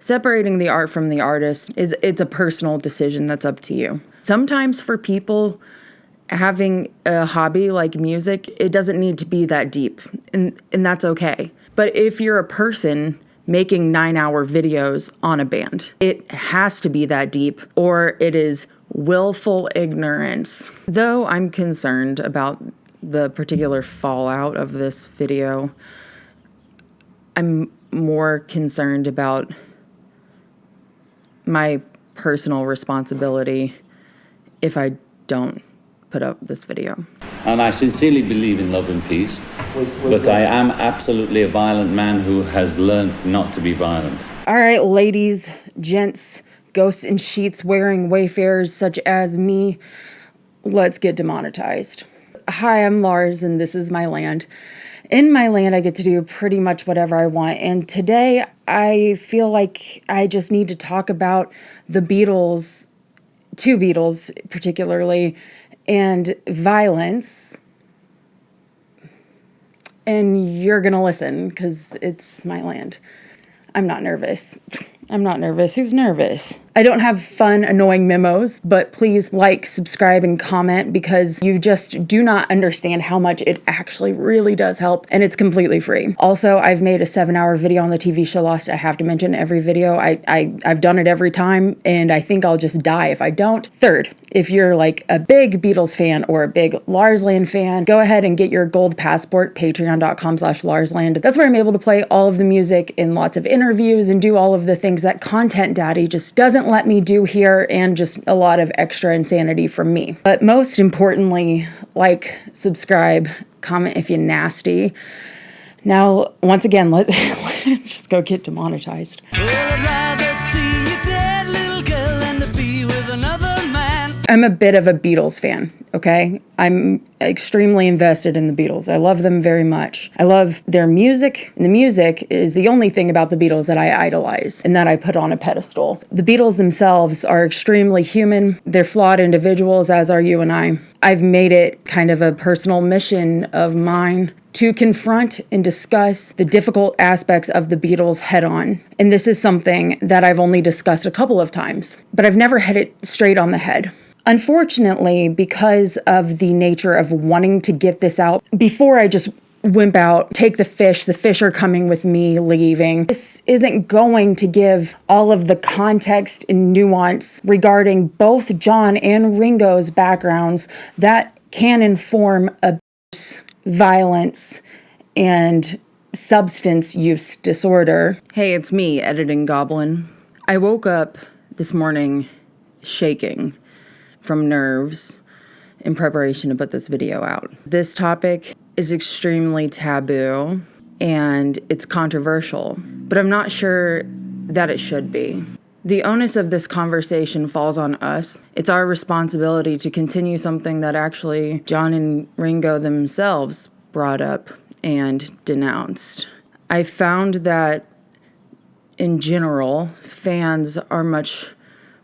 Separating the art from the artist it's a personal decision that's up to you. Sometimes for people having a hobby like music, it doesn't need to be that deep, and that's okay. But if you're a person making 9-hour videos on a band, it has to be that deep, or it is willful ignorance. Though I'm concerned about the particular fallout of this video, I'm more concerned about my personal responsibility if I don't put up this video. And I sincerely believe in love and peace, but I am absolutely a violent man who has learned not to be violent. All right, ladies, gents, ghosts in sheets wearing wayfarers such as me, let's get demonetized. Hi, I'm Lars, and this is my land. In my land, I get to do pretty much whatever I want. And today, I feel like I just need to talk about the Beatles, two Beatles particularly, and violence. And you're going to listen because it's my land. I'm not nervous. I'm not nervous. Who's nervous? I don't have fun, annoying memos, but please like, subscribe, and comment because you just do not understand how much it actually really does help, and it's completely free. Also, I've made a 7-hour video on the TV show Lost. I have to mention every video. I've done it every time, and I think I'll just die if I don't. Third, if you're like a big Beatles fan or a big Larsland fan, go ahead and get your gold passport, patreon.com/Larsland. That's where I'm able to play all of the music in lots of interviews and do all of the things that Content Daddy just doesn't let me do here, and just a lot of extra insanity from me. But most importantly, like, subscribe, comment if you're nasty. Now, once again, let's just go get demonetized. I'm a bit of a Beatles fan, okay? I'm extremely invested in the Beatles. I love them very much. I love their music, and the music is the only thing about the Beatles that I idolize and that I put on a pedestal. The Beatles themselves are extremely human. They're flawed individuals, as are you and I. I've made it kind of a personal mission of mine to confront and discuss the difficult aspects of the Beatles head on. And this is something that I've only discussed a couple of times, but I've never hit it straight on the head. Unfortunately, because of the nature of wanting to get this out, before I just wimp out, take the fish are coming with me leaving, this isn't going to give all of the context and nuance regarding both John and Ringo's backgrounds that can inform abuse, violence, and substance use disorder. Hey, it's me, Editing Goblin. I woke up this morning shaking from nerves in preparation to put this video out. This topic is extremely taboo and it's controversial, but I'm not sure that it should be. The onus of this conversation falls on us. It's our responsibility to continue something that actually John and Ringo themselves brought up and denounced. I found that in general, fans are much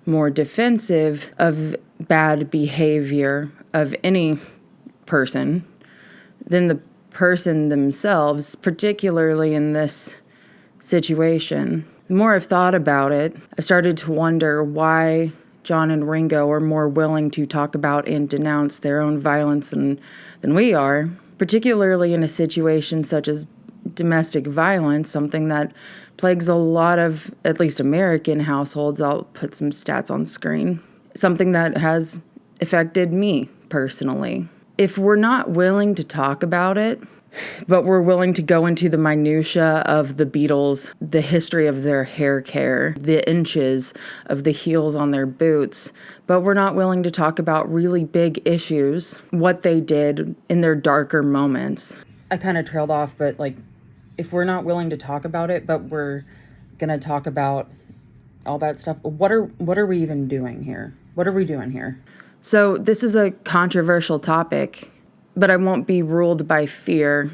more defensive of bad behavior of any person than the person themselves, particularly in this situation. The more I've thought about it, I've started to wonder why John and Ringo are more willing to talk about and denounce their own violence than we are, particularly in a situation such as domestic violence, something that plagues a lot of, at least American households. I'll put some stats on screen. Something that has affected me personally. If we're not willing to talk about it, but we're willing to go into the minutia of the Beatles, the history of their hair care, the inches of the heels on their boots, but we're not willing to talk about really big issues, what they did in their darker moments. I kind of trailed off, but if we're not willing to talk about it, but we're gonna talk about all that stuff, what are we even doing here? What are we doing here? So this is a controversial topic, but I won't be ruled by fear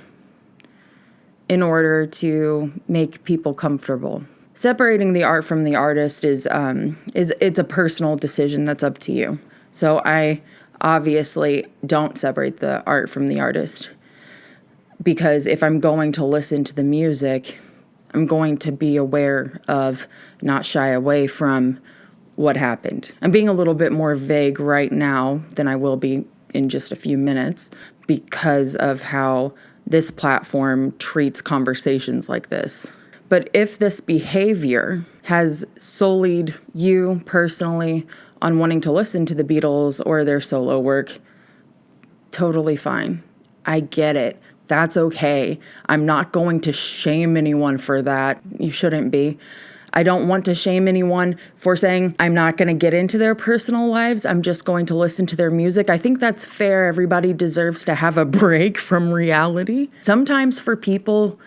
in order to make people comfortable. Separating the art from the artist is it's a personal decision that's up to you. So I obviously don't separate the art from the artist, because if I'm going to listen to the music, I'm going to be aware of, not shy away from what happened. I'm being a little bit more vague right now than I will be in just a few minutes because of how this platform treats conversations like this. But if this behavior has sullied you personally on wanting to listen to the Beatles or their solo work, totally fine. I get it. That's okay. I'm not going to shame anyone for that. You shouldn't be. I don't want to shame anyone for saying, I'm not going to get into their personal lives. I'm just going to listen to their music. I think that's fair. Everybody deserves to have a break from reality. Sometimes for people,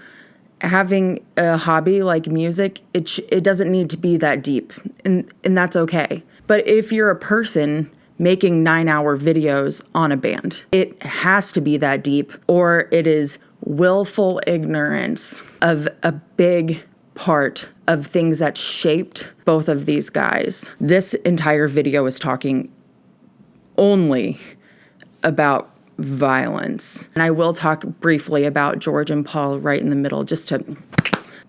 having a hobby like music, it doesn't need to be that deep, and that's okay. But if you're a person making 9-hour videos on a band, it has to be that deep, or it is willful ignorance of a big part of things that shaped both of these guys. This entire video is talking only about violence. And I will talk briefly about George and Paul right in the middle,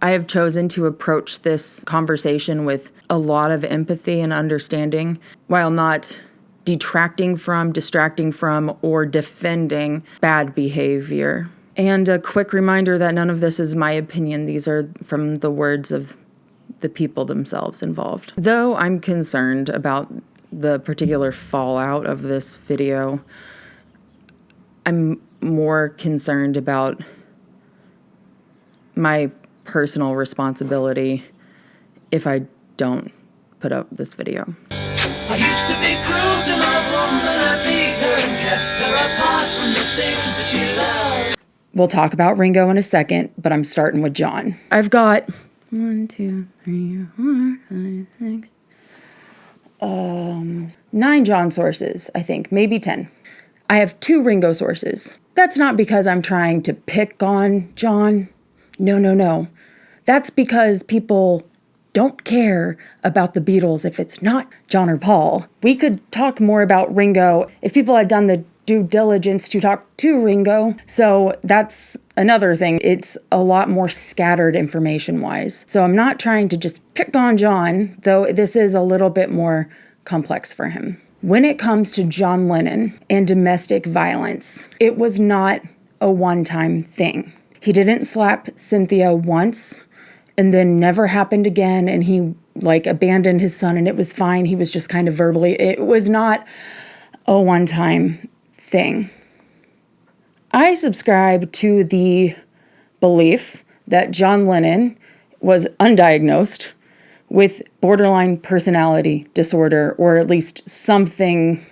I have chosen to approach this conversation with a lot of empathy and understanding while not detracting from, distracting from, or defending bad behavior. And a quick reminder that none of this is my opinion. These are from the words of the people themselves involved. Though I'm concerned about the particular fallout of this video, I'm more concerned about my personal responsibility if I don't put up this video. I used to be cruel to my woman, I beat her and kept her apart from the things that she loved. We'll talk about Ringo in a second, but I'm starting with John. I've got 1, 2, 3, 4, 5, 6, 9 John sources, I think, maybe 10. I have 2 Ringo sources. That's not because I'm trying to pick on John. No. That's because people don't care about the Beatles if it's not John or Paul. We could talk more about Ringo if people had done the due diligence to talk to Ringo. So that's another thing. It's a lot more scattered information-wise. So I'm not trying to just pick on John, though this is a little bit more complex for him. When it comes to John Lennon and domestic violence, it was not a one-time thing. He didn't slap Cynthia once and then never happened again, and he abandoned his son and it was fine. He was just kind of verbally. It was not a one-time thing. I subscribe to the belief that John Lennon was undiagnosed with borderline personality disorder, or at least something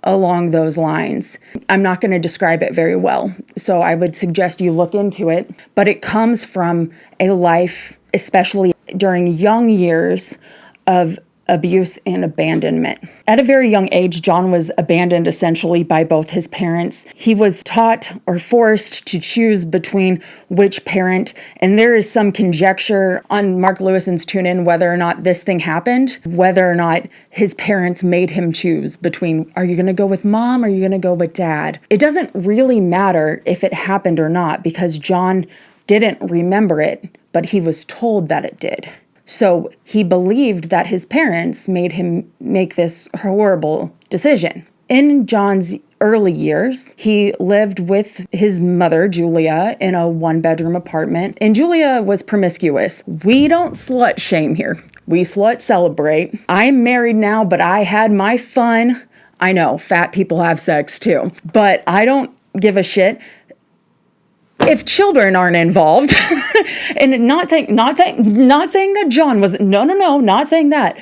along those lines. I'm not going to describe it very well, so I would suggest you look into it. But it comes from a life, especially during young years, of abuse and abandonment. At a very young age, John was abandoned essentially by both his parents. He was taught or forced to choose between which parent, and there is some conjecture on Mark Lewison's Tune In whether or not this thing happened, whether or not his parents made him choose between, are you going to go with mom or are you going to go with dad? It doesn't really matter if it happened or not because John didn't remember it, but he was told that it did. So he believed that his parents made him make this horrible decision. In John's early years, he lived with his mother, Julia, in a 1-bedroom apartment, and Julia was promiscuous. We don't slut shame here. We slut celebrate. I'm married now, but I had my fun. I know, fat people have sex too, but I don't give a shit if children aren't involved. And not saying that John was, no, not saying that.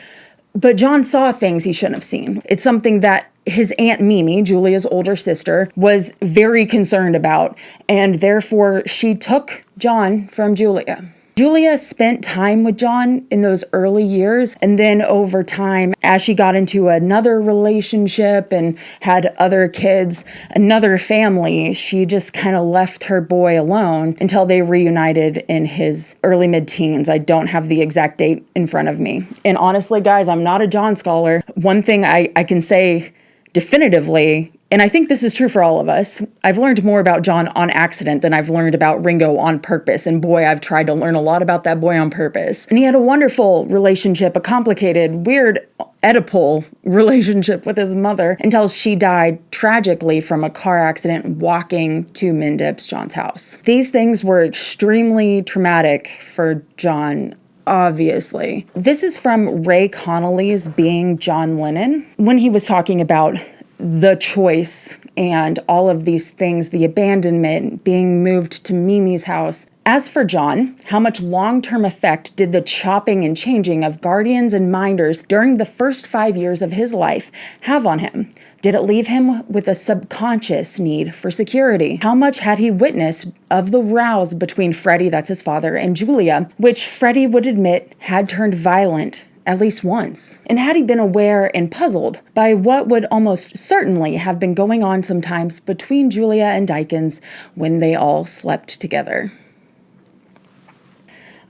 But John saw things he shouldn't have seen. It's something that his Aunt Mimi, Julia's older sister, was very concerned about. And therefore, she took John from Julia. Julia spent time with John in those early years, and then over time, as she got into another relationship and had other kids, another family, she just kind of left her boy alone until they reunited in his early mid-teens. I don't have the exact date in front of me. And honestly, guys, I'm not a John scholar. One thing I can say definitively, and I think this is true for all of us, I've learned more about John on accident than I've learned about Ringo on purpose. And boy, I've tried to learn a lot about that boy on purpose. And he had a wonderful relationship, a complicated, weird, Oedipal relationship with his mother until she died tragically from a car accident walking to Mendip's, John's house. These things were extremely traumatic for John. Obviously. This is from Ray Connelly's Being John Lennon, when he was talking about the choice and all of these things, the abandonment, being moved to Mimi's house. As for John, how much long-term effect did the chopping and changing of guardians and minders during the first 5 years of his life have on him? Did it leave him with a subconscious need for security? How much had he witnessed of the rows between Freddie, that's his father, and Julia, which Freddie would admit had turned violent at least once? And had he been aware and puzzled by what would almost certainly have been going on sometimes between Julia and Dykins when they all slept together?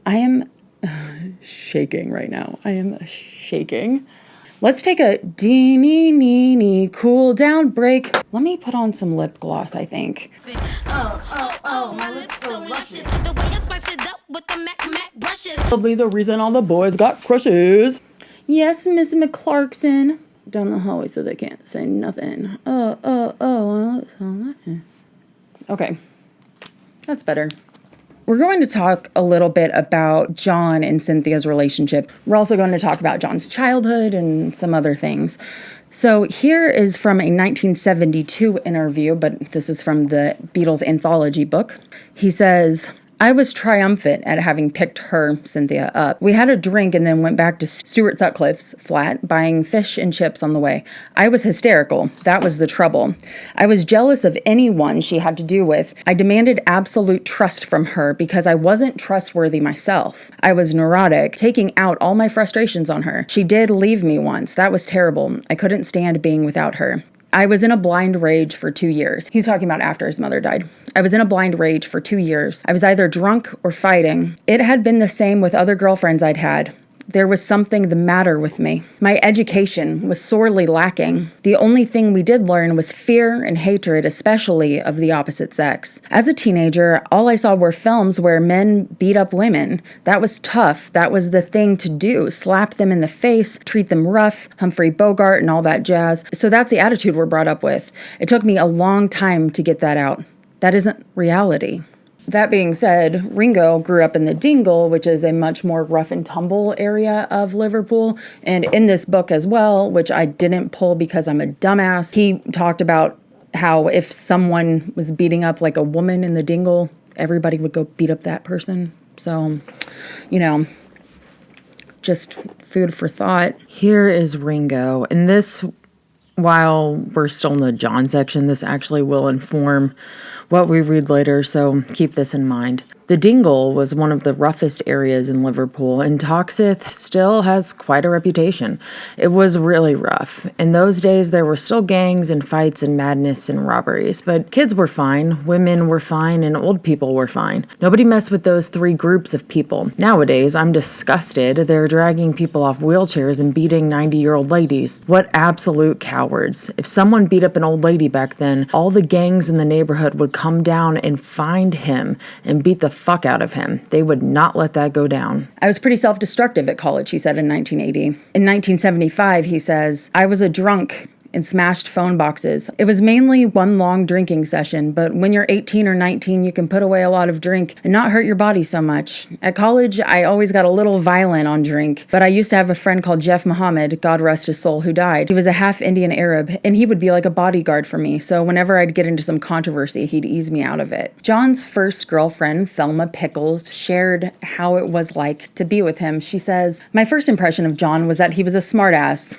I am shaking right now. I am shaking. Let's take a dee-nee-nee-nee cool down break. Let me put on some lip gloss, I think. Oh, my lips so luscious. The way I spice it up with the Mac brushes. Probably the reason all the boys got crushes. Yes, Miss McClarkson. Down the hallway so they can't say nothing. Okay, that's better. We're going to talk a little bit about John and Cynthia's relationship. We're also going to talk about John's childhood and some other things. So here is from a 1972 interview, but this is from the Beatles Anthology book. He says, I was triumphant at having picked her, Cynthia, up. We had a drink and then went back to Stuart Sutcliffe's flat, buying fish and chips on the way. I was hysterical. That was the trouble. I was jealous of anyone she had to do with. I demanded absolute trust from her because I wasn't trustworthy myself. I was neurotic, taking out all my frustrations on her. She did leave me once. That was terrible. I couldn't stand being without her. I was in a blind rage for 2 years. He's talking about after his mother died. I was in a blind rage for 2 years. I was either drunk or fighting. It had been the same with other girlfriends I'd had. There was something the matter with me. My education was sorely lacking. The only thing we did learn was fear and hatred, especially of the opposite sex. As a teenager, all I saw were films where men beat up women. That was tough. That was the thing to do. Slap them in the face, treat them rough, Humphrey Bogart and all that jazz. So that's the attitude we're brought up with. It took me a long time to get that out. That isn't reality. That being said, Ringo grew up in the Dingle, which is a much more rough and tumble area of Liverpool. And in this book as well, which I didn't pull because I'm a dumbass, he talked about how if someone was beating up like a woman in the Dingle, everybody would go beat up that person. So, just food for thought. Here is Ringo. And this, while we're still in the John section, this actually will inform what we read later, so keep this in mind. The Dingle was one of the roughest areas in Liverpool, and Toxteth still has quite a reputation. It was really rough. In those days, there were still gangs and fights and madness and robberies, but kids were fine, women were fine, and old people were fine. Nobody messed with those three groups of people. Nowadays, I'm disgusted. They're dragging people off wheelchairs and beating 90-year-old ladies. What absolute cowards. If someone beat up an old lady back then, all the gangs in the neighborhood would come down and find him and beat the fuck out of him. They would not let that go down. I was pretty self-destructive at college, he said in 1980. In 1975, he says, I was a drunk and smashed phone boxes. It was mainly one long drinking session, but when you're 18 or 19, you can put away a lot of drink and not hurt your body so much. At college, I always got a little violent on drink, but I used to have a friend called Jeff Muhammad, God rest his soul, who died. He was a half Indian Arab, and he would be like a bodyguard for me, so whenever I'd get into some controversy, he'd ease me out of it. John's first girlfriend, Thelma Pickles, shared how it was like to be with him. She says, my first impression of John was that he was a smart ass.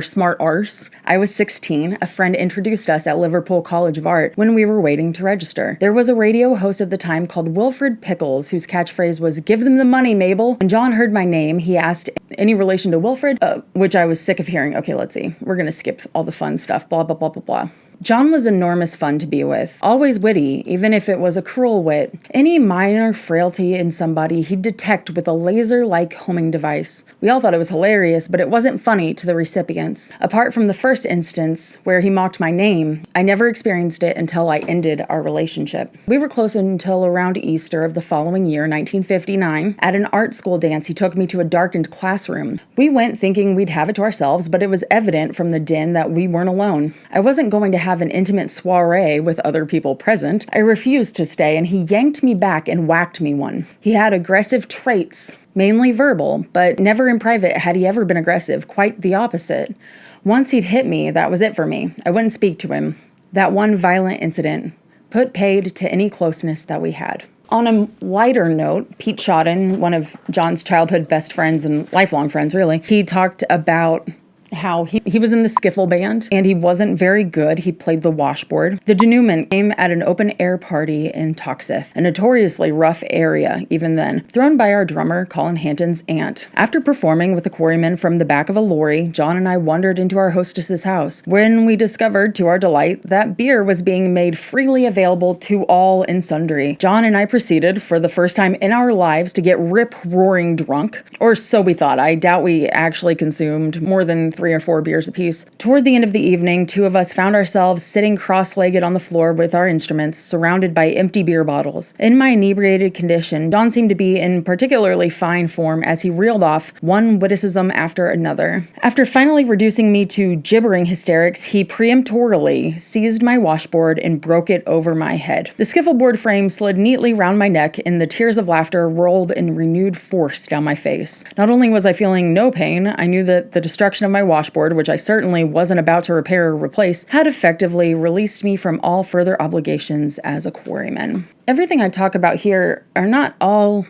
Smart arse. I was 16. A friend introduced us at Liverpool College of Art when we were waiting to register. There was a radio host at the time called Wilfred Pickles, whose catchphrase was, give them the money, Mabel. When John heard my name, he asked, any relation to Wilfred? Which I was sick of hearing. Okay, let's see. We're going to skip all the fun stuff, blah, blah, blah, blah, blah. John was enormous fun to be with, always witty, even if it was a cruel wit. Any minor frailty in somebody he'd detect with a laser-like homing device. We all thought it was hilarious, but it wasn't funny to the recipients. Apart from the first instance, where he mocked my name, I never experienced it until I ended our relationship. We were close until around Easter of the following year, 1959. At an art school dance, he took me to a darkened classroom. We went thinking we'd have it to ourselves, but it was evident from the din that we weren't alone. I wasn't going to have an intimate soiree with other people present. I refused to stay, and he yanked me back and whacked me one. He had aggressive traits, mainly verbal, but never in private had he ever been aggressive, quite the opposite. Once he'd hit me, that was it for me. I wouldn't speak to him. That one violent incident put paid to any closeness that we had. On a lighter note, Pete Shotton, one of John's childhood best friends and lifelong friends, really, he talked about how he was in the skiffle band and he wasn't very good. He played the washboard. The denouement came at an open air party in Toxteth, a notoriously rough area even then, thrown by our drummer Colin Hanton's aunt. After performing with a quarryman from the back of a lorry, John and I wandered into our hostess's house, when we discovered, to our delight, that beer was being made freely available to all and sundry. John and I proceeded, for the first time in our lives, to get rip-roaring drunk, or so we thought. I doubt we actually consumed more than 3 or 4 beers apiece. Toward the end of the evening, 2 of us found ourselves sitting cross-legged on the floor with our instruments, surrounded by empty beer bottles. In my inebriated condition, John seemed to be in particularly fine form as he reeled off one witticism after another. After finally reducing me to gibbering hysterics, he peremptorily seized my washboard and broke it over my head. The skiffleboard frame slid neatly round my neck, and the tears of laughter rolled in renewed force down my face. Not only was I feeling no pain, I knew that the destruction of my washboard, which I certainly wasn't about to repair or replace, had effectively released me from all further obligations as a quarryman. Everything I talk about here are not all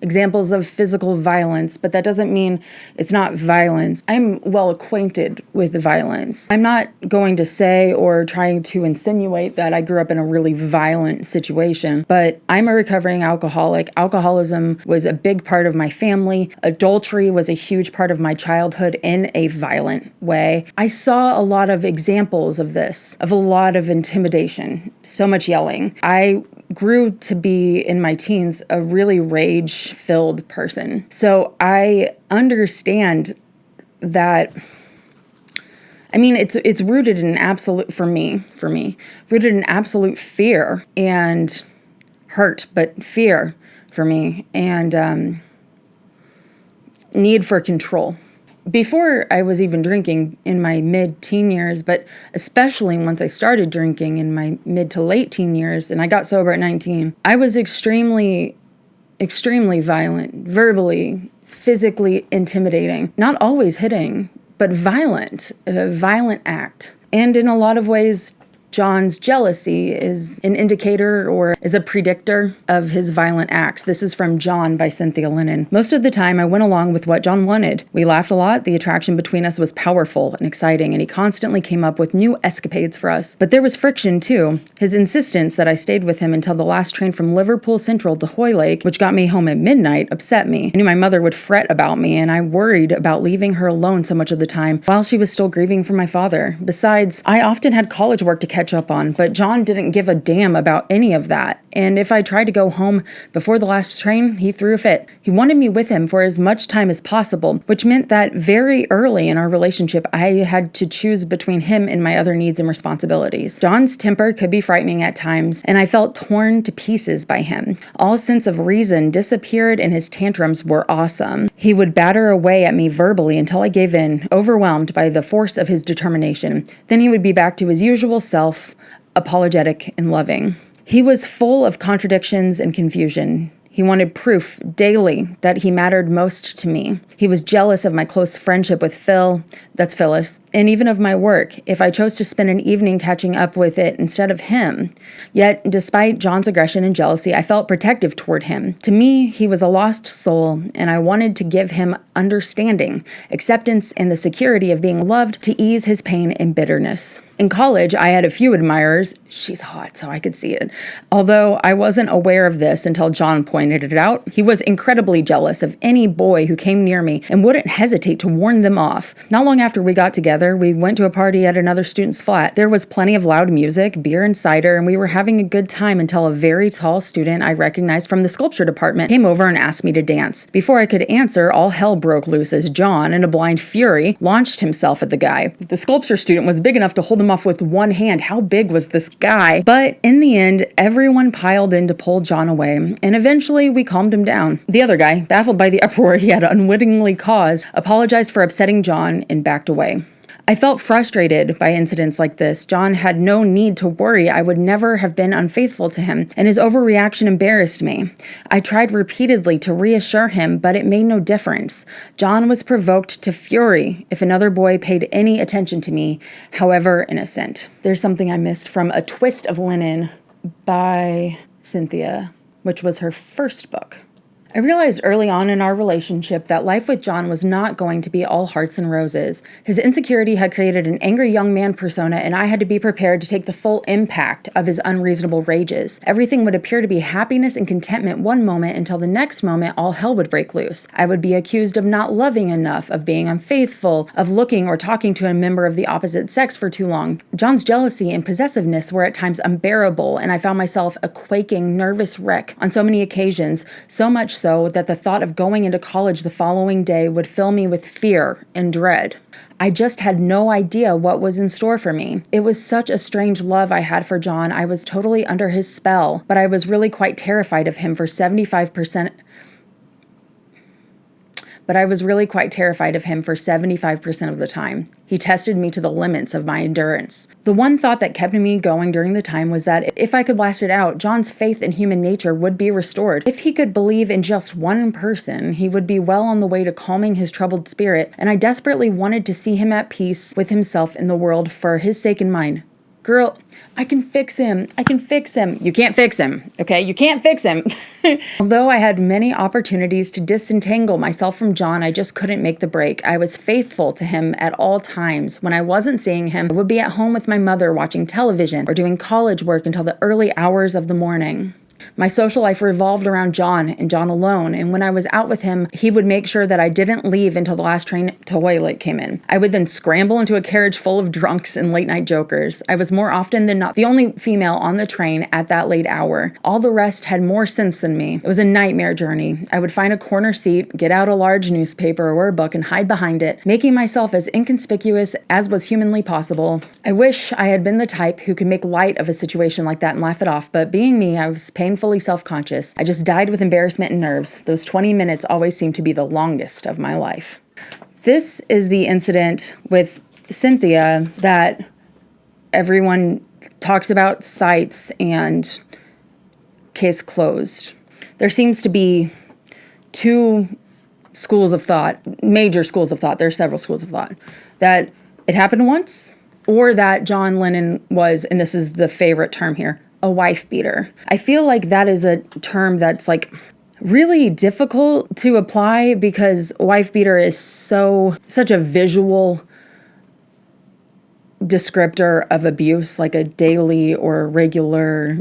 examples of physical violence, but that doesn't mean it's not violence. I'm well acquainted with violence. I'm not going to say or trying to insinuate that I grew up in a really violent situation, but I'm a recovering alcoholic. Alcoholism was a big part of my family. Adultery was a huge part of my childhood in a violent way. I saw a lot of examples of this, of a lot of intimidation, so much yelling. I grew to be, in my teens, a really rage-filled person. So I understand that, I mean, it's rooted in absolute, for me, rooted in absolute fear and hurt, but fear for me, and need for control. Before I was even drinking in my mid-teen years, but especially once I started drinking in my mid to late teen years, and I got sober at 19, I was extremely violent, verbally, physically intimidating, not always hitting, but violent, a violent act. And in a lot of ways, John's jealousy is an indicator or is a predictor of his violent acts. This is from John by Cynthia Lennon. Most of the time, I went along with what John wanted. We laughed a lot, the attraction between us was powerful and exciting, and he constantly came up with new escapades for us. But there was friction, too. His insistence that I stayed with him until the last train from Liverpool Central to Hoylake, which got me home at midnight, upset me. I knew my mother would fret about me, and I worried about leaving her alone so much of the time while she was still grieving for my father. Besides, I often had college work to catch up on, but John didn't give a damn about any of that. And if I tried to go home before the last train, he threw a fit. He wanted me with him for as much time as possible, which meant that very early in our relationship, I had to choose between him and my other needs and responsibilities. John's temper could be frightening at times, and I felt torn to pieces by him. All sense of reason disappeared, and his tantrums were awesome. He would batter away at me verbally until I gave in, overwhelmed by the force of his determination. Then he would be back to his usual self, apologetic and loving. He was full of contradictions and confusion. He wanted proof daily that he mattered most to me. He was jealous of my close friendship with Phil, that's Phyllis, and even of my work, if I chose to spend an evening catching up with it instead of him. Yet, despite John's aggression and jealousy, I felt protective toward him. To me, he was a lost soul, and I wanted to give him understanding, acceptance, and the security of being loved to ease his pain and bitterness. In college, I had a few admirers. She's hot, so I could see it. Although I wasn't aware of this until John pointed it out, he was incredibly jealous of any boy who came near me and wouldn't hesitate to warn them off. Not long after we got together, we went to a party at another student's flat. There was plenty of loud music, beer and cider, and we were having a good time until a very tall student I recognized from the sculpture department came over and asked me to dance. Before I could answer, all hell broke loose as John, in a blind fury, launched himself at the guy. The sculpture student was big enough to hold him off with one hand. How big was this guy? But in the end, everyone piled in to pull John away, and eventually we calmed him down. The other guy, baffled by the uproar he had unwittingly caused, apologized for upsetting John and backed away. I felt frustrated by incidents like this. John had no need to worry. I would never have been unfaithful to him, and his overreaction embarrassed me. I tried repeatedly to reassure him, but it made no difference. John was provoked to fury if another boy paid any attention to me, however innocent. There's something I missed from A Twist of Lennon by Cynthia, which was her first book. I realized early on in our relationship that life with John was not going to be all hearts and roses. His insecurity had created an angry young man persona, and I had to be prepared to take the full impact of his unreasonable rages. Everything would appear to be happiness and contentment one moment until the next moment all hell would break loose. I would be accused of not loving enough, of being unfaithful, of looking or talking to a member of the opposite sex for too long. John's jealousy and possessiveness were at times unbearable, and I found myself a quaking, nervous wreck on so many occasions, so much so that the thought of going into college the following day would fill me with fear and dread. I just had no idea what was in store for me. It was such a strange love I had for John. I was totally under his spell, but I was really quite terrified of him for 75% of the time. He tested me to the limits of my endurance. The one thought that kept me going during the time was that if I could last it out, John's faith in human nature would be restored. If he could believe in just one person, he would be well on the way to calming his troubled spirit, and I desperately wanted to see him at peace with himself and the world for his sake and mine. Girl, I can fix him. I can fix him. You can't fix him, okay? You can't fix him. Although I had many opportunities to disentangle myself from John, I just couldn't make the break. I was faithful to him at all times. When I wasn't seeing him, I would be at home with my mother watching television or doing college work until the early hours of the morning. My social life revolved around John and John alone, and when I was out with him, he would make sure that I didn't leave until the last train toilet came in. I would then scramble into a carriage full of drunks and late-night jokers. I was more often than not the only female on the train at that late hour. All the rest had more sense than me. It was a nightmare journey. I would find a corner seat, get out a large newspaper or a book, and hide behind it, making myself as inconspicuous as was humanly possible. I wish I had been the type who could make light of a situation like that and laugh it off, but being me, I was painfully self-conscious. I just died with embarrassment and nerves. Those 20 minutes always seemed to be the longest of my life. This is the incident with Cynthia that everyone talks about, cites, and case closed. There seems to be two schools of thought, major schools of thought. There are several schools of thought. That it happened once, or that John Lennon was, and this is the favorite term here, a wife beater. I feel like that is a term that's like really difficult to apply because wife beater is such a visual descriptor of abuse, like a daily or regular,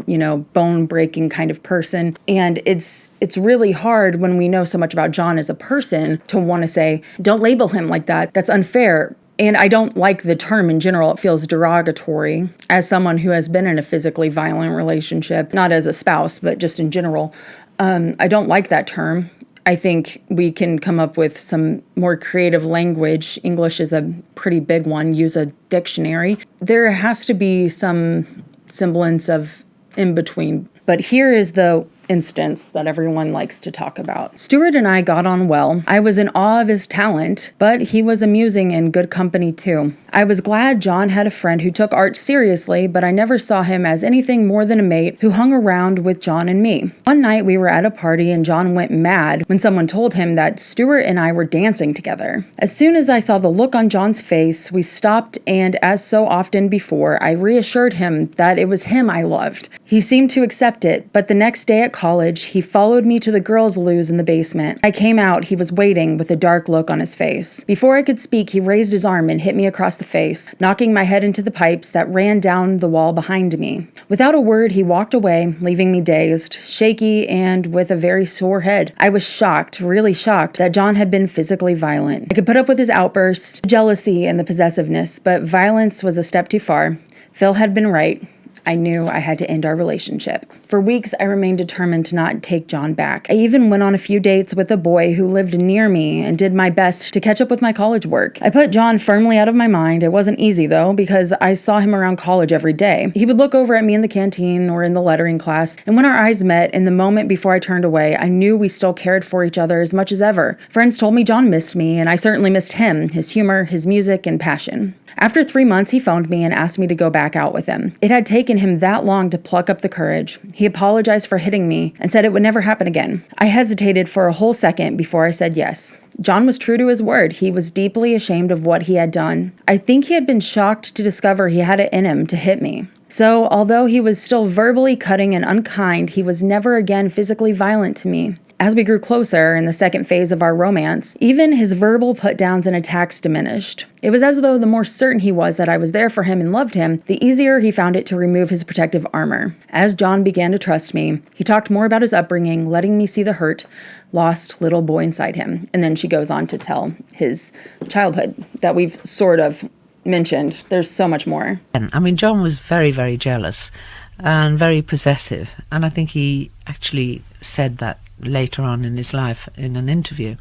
bone-breaking kind of person. And it's really hard when we know so much about John as a person to want to say, don't label him like that. That's unfair. And I don't like the term in general. It feels derogatory as someone who has been in a physically violent relationship, not as a spouse, but just in general. I don't like that term. I think we can come up with some more creative language. English is a pretty big one. Use a dictionary. There has to be some semblance of in between. But here is the instance that everyone likes to talk about. Stuart and I got on well. I was in awe of his talent, but he was amusing and good company too. I was glad John had a friend who took art seriously, but I never saw him as anything more than a mate who hung around with John and me. One night we were at a party and John went mad when someone told him that Stuart and I were dancing together. As soon as I saw the look on John's face, we stopped, and as so often before, I reassured him that it was him I loved. He seemed to accept it, but the next day at college, he followed me to the girls' loos in the basement. I came out, he was waiting with a dark look on his face. Before I could speak, he raised his arm and hit me across the face, knocking my head into the pipes that ran down the wall behind me. Without a word, he walked away, leaving me dazed, shaky, and with a very sore head. I was shocked, really shocked, that John had been physically violent. I could put up with his outbursts, jealousy, and the possessiveness, but violence was a step too far. Phil had been right. I knew I had to end our relationship. For weeks, I remained determined to not take John back. I even went on a few dates with a boy who lived near me and did my best to catch up with my college work. I put John firmly out of my mind. It wasn't easy, though, because I saw him around college every day. He would look over at me in the canteen or in the lettering class, and when our eyes met, in the moment before I turned away, I knew we still cared for each other as much as ever. Friends told me John missed me, and I certainly missed him, his humor, his music, and passion. After 3 months, he phoned me and asked me to go back out with him. It had taken him that long to pluck up the courage. He apologized for hitting me and said it would never happen again. I hesitated for a whole second before I said yes. John was true to his word. He was deeply ashamed of what he had done. I think he had been shocked to discover he had it in him to hit me. So, although he was still verbally cutting and unkind, he was never again physically violent to me. As we grew closer in the second phase of our romance, even his verbal put-downs and attacks diminished. It was as though the more certain he was that I was there for him and loved him, the easier he found it to remove his protective armor. As John began to trust me, he talked more about his upbringing, letting me see the hurt, lost little boy inside him. And then she goes on to tell his childhood that we've sort of mentioned. There's so much more. I mean, John was very, very jealous and very possessive. And I think he actually said that later on in his life in an interview,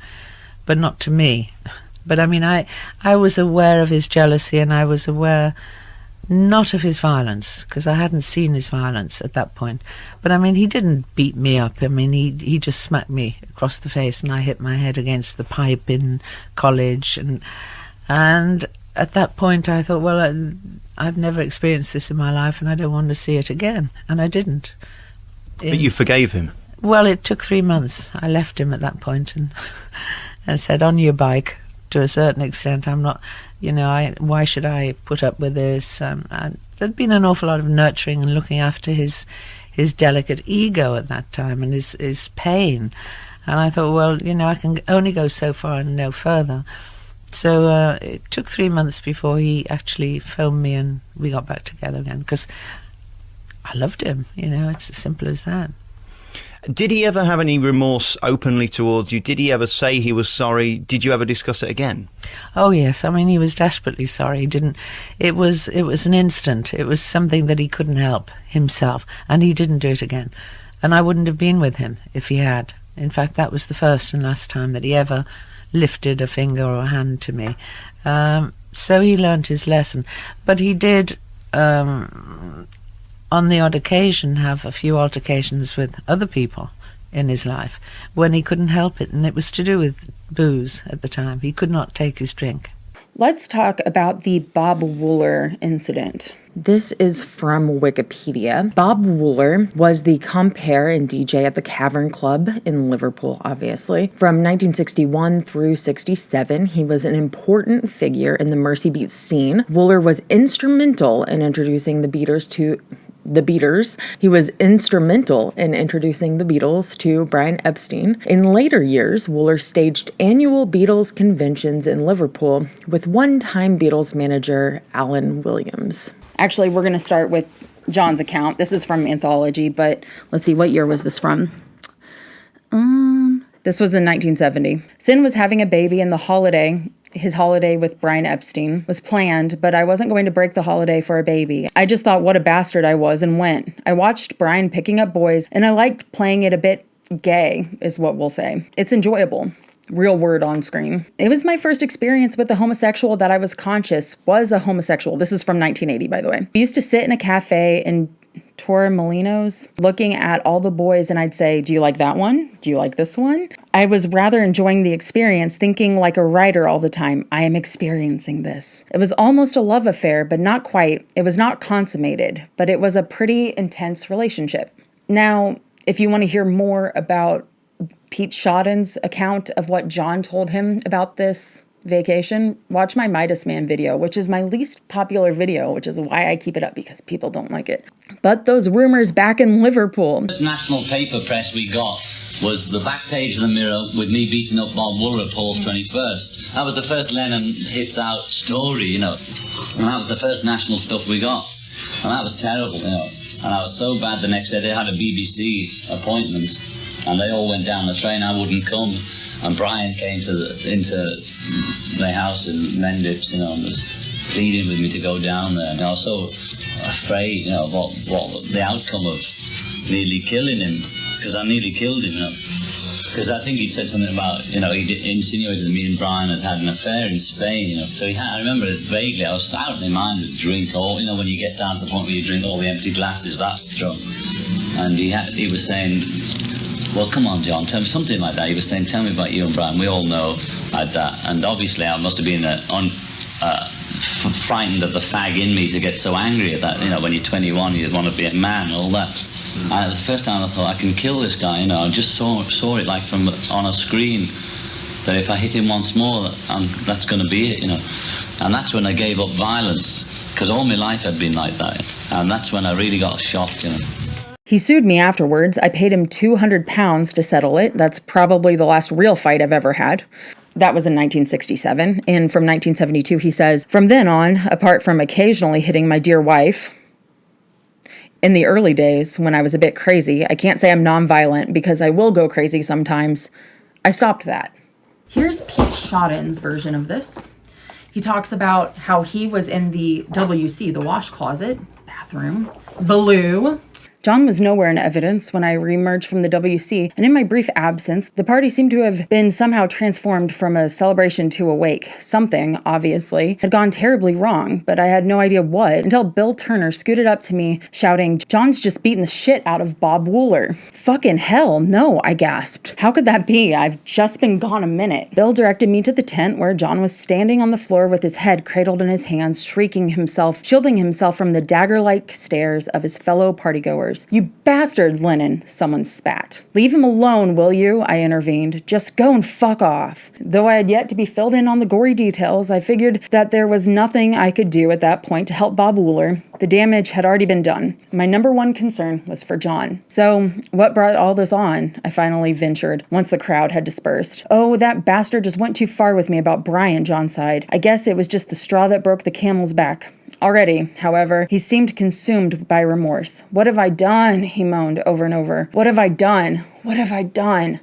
but not to me. But I mean, I was aware of his jealousy, and I was aware not of his violence, because I hadn't seen his violence at that point. But I mean, he didn't beat me up. I mean, he just smacked me across the face, and I hit my head against the pipe in college. And at that point I thought, well, I've never experienced this in my life, and I don't want to see it again. And I didn't. But you forgave him? Well, it took 3 months. I left him at that point and said, on your bike, to a certain extent. I'm not, why should I put up with this? There'd been an awful lot of nurturing and looking after his delicate ego at that time, and his pain. And I thought, well, I can only go so far and no further. So it took 3 months before he actually phoned me and we got back together again, because I loved him. It's as simple as that. Did he ever have any remorse openly towards you? Did he ever say he was sorry? Did you ever discuss it again? Oh, yes. I mean, he was desperately sorry. He didn't. It was an instant. It was something that he couldn't help himself, and he didn't do it again. And I wouldn't have been with him if he had. In fact, that was the first and last time that he ever lifted a finger or a hand to me. So he learnt his lesson. But he did, on the odd occasion, have a few altercations with other people in his life when he couldn't help it, and it was to do with booze at the time. He could not take his drink. Let's talk about the Bob Wooler incident. This is from Wikipedia. Bob Wooler was the compere and DJ at the Cavern Club in Liverpool, obviously. From 1961 through 67, he was an important figure in the Mersey Beat scene. Wooler was instrumental in introducing the Beatles to the Beatles. He was instrumental in introducing the Beatles to Brian Epstein. In later years, Wooler staged annual Beatles conventions in Liverpool with one-time Beatles manager Alan Williams. Actually, we're going to start with John's account. This is from Anthology, but let's see, what year was this from? This was in 1970. Sin was having a baby, and his holiday with Brian Epstein was planned, but I wasn't going to break the holiday for a baby. I just thought what a bastard I was and went. I watched Brian picking up boys, and I liked playing it a bit gay, is what we'll say. It's enjoyable. Real word on screen. It was my first experience with a homosexual that I was conscious was a homosexual. This is from 1980, by the way. We used to sit in a cafe in Torremolinos looking at all the boys, and I'd say, do you like that one? Do you like this one? I was rather enjoying the experience, thinking like a writer all the time, I am experiencing this. It was almost a love affair, but not quite. It was not consummated, but it was a pretty intense relationship. Now, if you want to hear more about Pete Shotton's account of what John told him about this vacation, watch my Midas Man video, which is my least popular video, which is why I keep it up, because people don't like it. But those rumors back in Liverpool. The first national paper press we got was the back page of the Mirror with me beating up Bob Wooler at Paul's 21st. That was the first Lennon hits out story, you know. And that was the first national stuff we got. And that was terrible, you know. And I was so bad the next day, they had a BBC appointment, and they all went down the train, I wouldn't come. And Brian came into the house in Mendips, you know, and was pleading with me to go down there. And I was so afraid, you know, what the outcome of nearly killing him, because I nearly killed him, you know. Because I think he'd said something about, you know, he insinuated that me and Brian had an affair in Spain, you know. So I remember it vaguely. I was out in my mind to drink all, you know, when you get down to the point where you drink all the empty glasses, that drunk. And he was saying, well, come on, John, tell me something like that. He was saying, tell me about you and Brian. We all know like that. And obviously I must have been frightened of the fag in me to get so angry at that. You know, when you're 21, you want to be a man and all that. And it was the first time I thought, I can kill this guy, you know. I just saw it like from on a screen, that if I hit him once more, that's going to be it, you know. And that's when I gave up violence, because all my life had been like that. And that's when I really got shocked, you know. He sued me afterwards. I paid him £200 to settle it. That's probably the last real fight I've ever had. That was in 1967. And from 1972, he says, from then on, apart from occasionally hitting my dear wife, in the early days, when I was a bit crazy, I can't say I'm nonviolent because I will go crazy sometimes, I stopped that. Here's Pete Shotton's version of this. He talks about how he was in the WC, the wash closet, bathroom, the loo. John was nowhere in evidence when I reemerged from the WC, and in my brief absence, the party seemed to have been somehow transformed from a celebration to a wake. Something, obviously, had gone terribly wrong, but I had no idea what, until Bill Turner scooted up to me, shouting, John's just beating the shit out of Bob Wooler. Fucking hell, no, I gasped. How could that be? I've just been gone a minute. Bill directed me to the tent where John was standing on the floor with his head cradled in his hands, shielding himself from the dagger-like stares of his fellow partygoers. You bastard, Lennon, someone spat. Leave him alone, will you? I intervened. Just go and fuck off. Though I had yet to be filled in on the gory details, I figured that there was nothing I could do at that point to help Bob Wooler. The damage had already been done. My number one concern was for John. So, what brought all this on? I finally ventured, once the crowd had dispersed. Oh, that bastard just went too far with me about Brian, John sighed. I guess it was just the straw that broke the camel's back. Already, however, he seemed consumed by remorse. What have I done? He moaned over and over. What have I done? What have I done?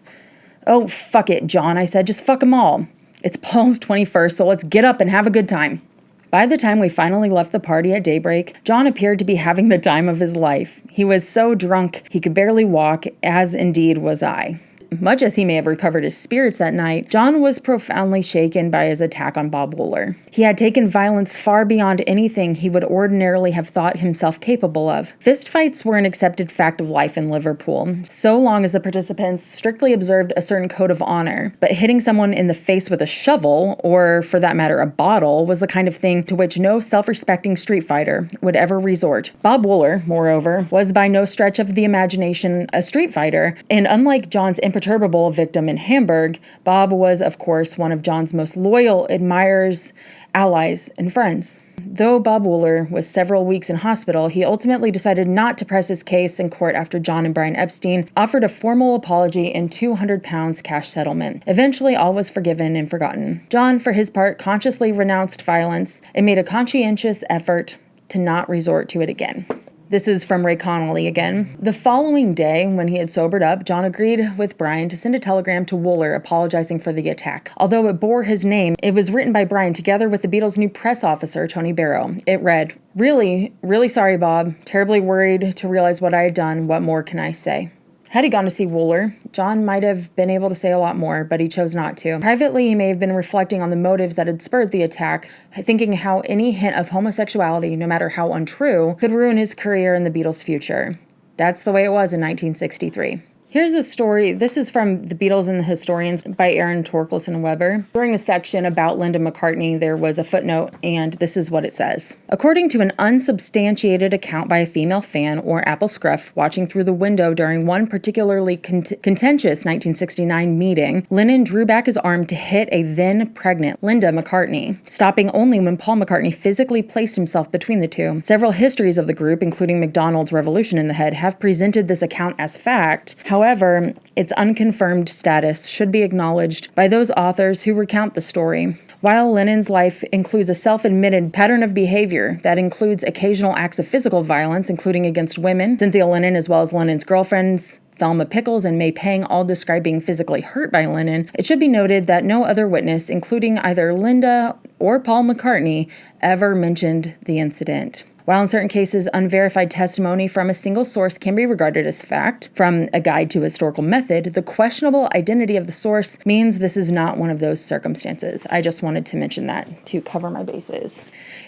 Oh, fuck it, John, I said. Just fuck 'em all. It's Paul's 21st, so let's get up and have a good time. By the time we finally left the party at daybreak, John appeared to be having the time of his life. He was so drunk he could barely walk, as indeed was I. Much as he may have recovered his spirits that night, John was profoundly shaken by his attack on Bob Wooler. He had taken violence far beyond anything he would ordinarily have thought himself capable of. Fistfights were an accepted fact of life in Liverpool, so long as the participants strictly observed a certain code of honor. But hitting someone in the face with a shovel, or for that matter a bottle, was the kind of thing to which no self-respecting street fighter would ever resort. Bob Wooler, moreover, was by no stretch of the imagination a street fighter, and unlike John's imperturbable victim in Hamburg, Bob was, of course, one of John's most loyal admirers, allies, and friends. Though Bob Wooler was several weeks in hospital, he ultimately decided not to press his case in court after John and Brian Epstein offered a formal apology and £200 cash settlement. Eventually, all was forgiven and forgotten. John, for his part, consciously renounced violence and made a conscientious effort to not resort to it again. This is from Ray Connelly again. The following day, when he had sobered up, John agreed with Brian to send a telegram to Wooler apologizing for the attack. Although it bore his name, it was written by Brian together with the Beatles' new press officer, Tony Barrow. It read, Really, really sorry, Bob. Terribly worried to realize what I had done. What more can I say? Had he gone to see Wooler, John might have been able to say a lot more, but he chose not to. Privately, he may have been reflecting on the motives that had spurred the attack, thinking how any hint of homosexuality, no matter how untrue, could ruin his career and the Beatles' future. That's the way it was in 1963. Here's a story. This is from The Beatles and the Historians by Erin Torkelson-Weber. During a section about Linda McCartney, there was a footnote, and this is what it says. According to an unsubstantiated account by a female fan or Apple Scruff watching through the window during one particularly contentious 1969 meeting, Lennon drew back his arm to hit a then pregnant Linda McCartney, stopping only when Paul McCartney physically placed himself between the two. Several histories of the group, including MacDonald's Revolution in the Head, have presented this account as fact. However, its unconfirmed status should be acknowledged by those authors who recount the story. While Lennon's life includes a self-admitted pattern of behavior that includes occasional acts of physical violence, including against women, Cynthia Lennon as well as Lennon's girlfriends, Thelma Pickles and May Pang, all describe being physically hurt by Lennon, it should be noted that no other witness, including either Linda or Paul McCartney, ever mentioned the incident. While in certain cases, unverified testimony from a single source can be regarded as fact, from a guide to historical method, the questionable identity of the source means this is not one of those circumstances. I just wanted to mention that to cover my bases.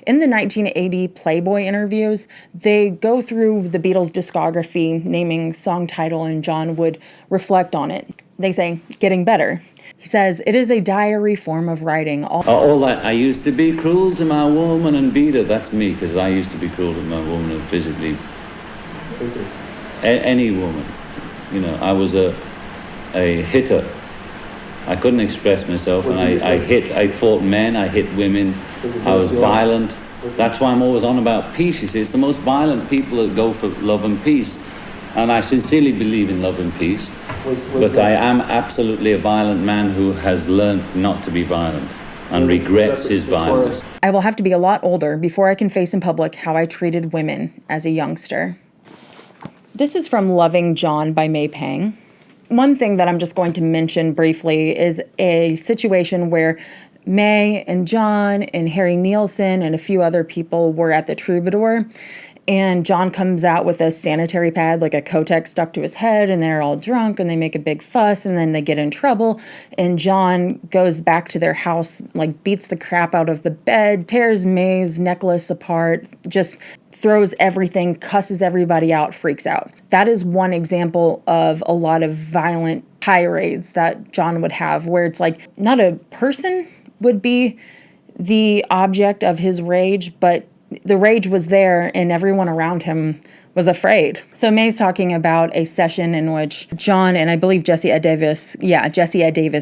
In the 1980 Playboy interviews, they go through the Beatles' discography, naming song title, and John would reflect on it. They say, "Getting better." He says, "It is a diary form of writing." All that, I used to be cruel to my woman and beat her. That's me, because I used to be cruel to my woman and physically. Any woman. You know, I was a hitter. I couldn't express myself, and I fought men, I hit women, I was violent. That's why I'm always on about peace. You see, it's the most violent people that go for love and peace. And I sincerely believe in love and peace. But I am absolutely a violent man who has learned not to be violent and regrets his violence. I will have to be a lot older before I can face in public how I treated women as a youngster. This is from Loving John by May Pang. One thing that I'm just going to mention briefly is a situation where May and John and Harry Nielsen and a few other people were at the Troubadour. And John comes out with a sanitary pad, like a Kotex stuck to his head, and they're all drunk, and they make a big fuss, and then they get in trouble. And John goes back to their house, like beats the crap out of the bed, tears May's necklace apart, just throws everything, cusses everybody out, freaks out. That is one example of a lot of violent tirades that John would have, where it's like not a person would be the object of his rage, but the rage was there and everyone around him was afraid. So May's talking about a session in which John and I believe Jesse Ed Davis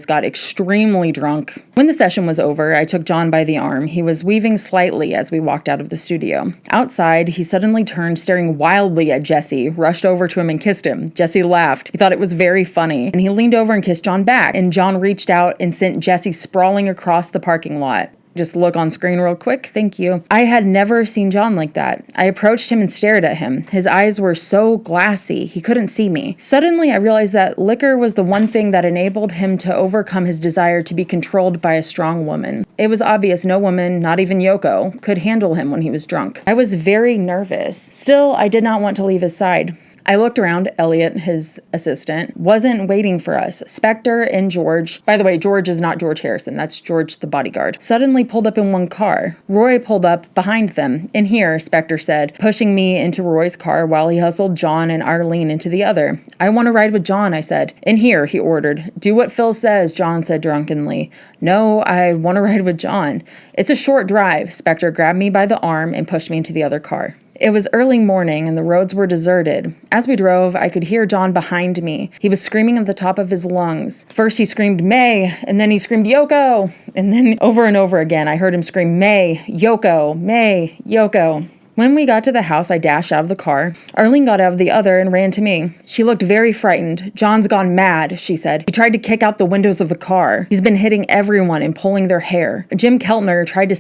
got extremely drunk. When the session was over, I took John by the arm. He was weaving slightly as we walked out of the studio. Outside, he suddenly turned, staring wildly at Jesse, rushed over to him and kissed him. Jesse laughed. He thought it was very funny, and he leaned over and kissed John back, and John reached out and sent Jesse sprawling across the parking lot. Just look on screen real quick. Thank you. I had never seen John like that. I approached him and stared at him. His eyes were so glassy, he couldn't see me. Suddenly, I realized that liquor was the one thing that enabled him to overcome his desire to be controlled by a strong woman. It was obvious no woman, not even Yoko, could handle him when he was drunk. I was very nervous. Still, I did not want to leave his side. I looked around. Elliot, his assistant, wasn't waiting for us. Spectre and George, by the way, George is not George Harrison, that's George the bodyguard, suddenly pulled up in one car. Roy pulled up behind them. "In here," Spectre said, pushing me into Roy's car while he hustled John and Arlene into the other. "I want to ride with John," I said. "In here," he ordered. "Do what Phil says," John said drunkenly. "No, I want to ride with John." "It's a short drive." Spectre grabbed me by the arm and pushed me into the other car. It was early morning and the roads were deserted. As we drove, I could hear John behind me. He was screaming at the top of his lungs. First he screamed, "May," and then he screamed, "Yoko!" And then over and over again, I heard him scream, "May, Yoko, May, Yoko." When we got to the house, I dashed out of the car. Arlene got out of the other and ran to me. She looked very frightened. "John's gone mad," she said. "He tried to kick out the windows of the car. He's been hitting everyone and pulling their hair. Jim Keltner tried to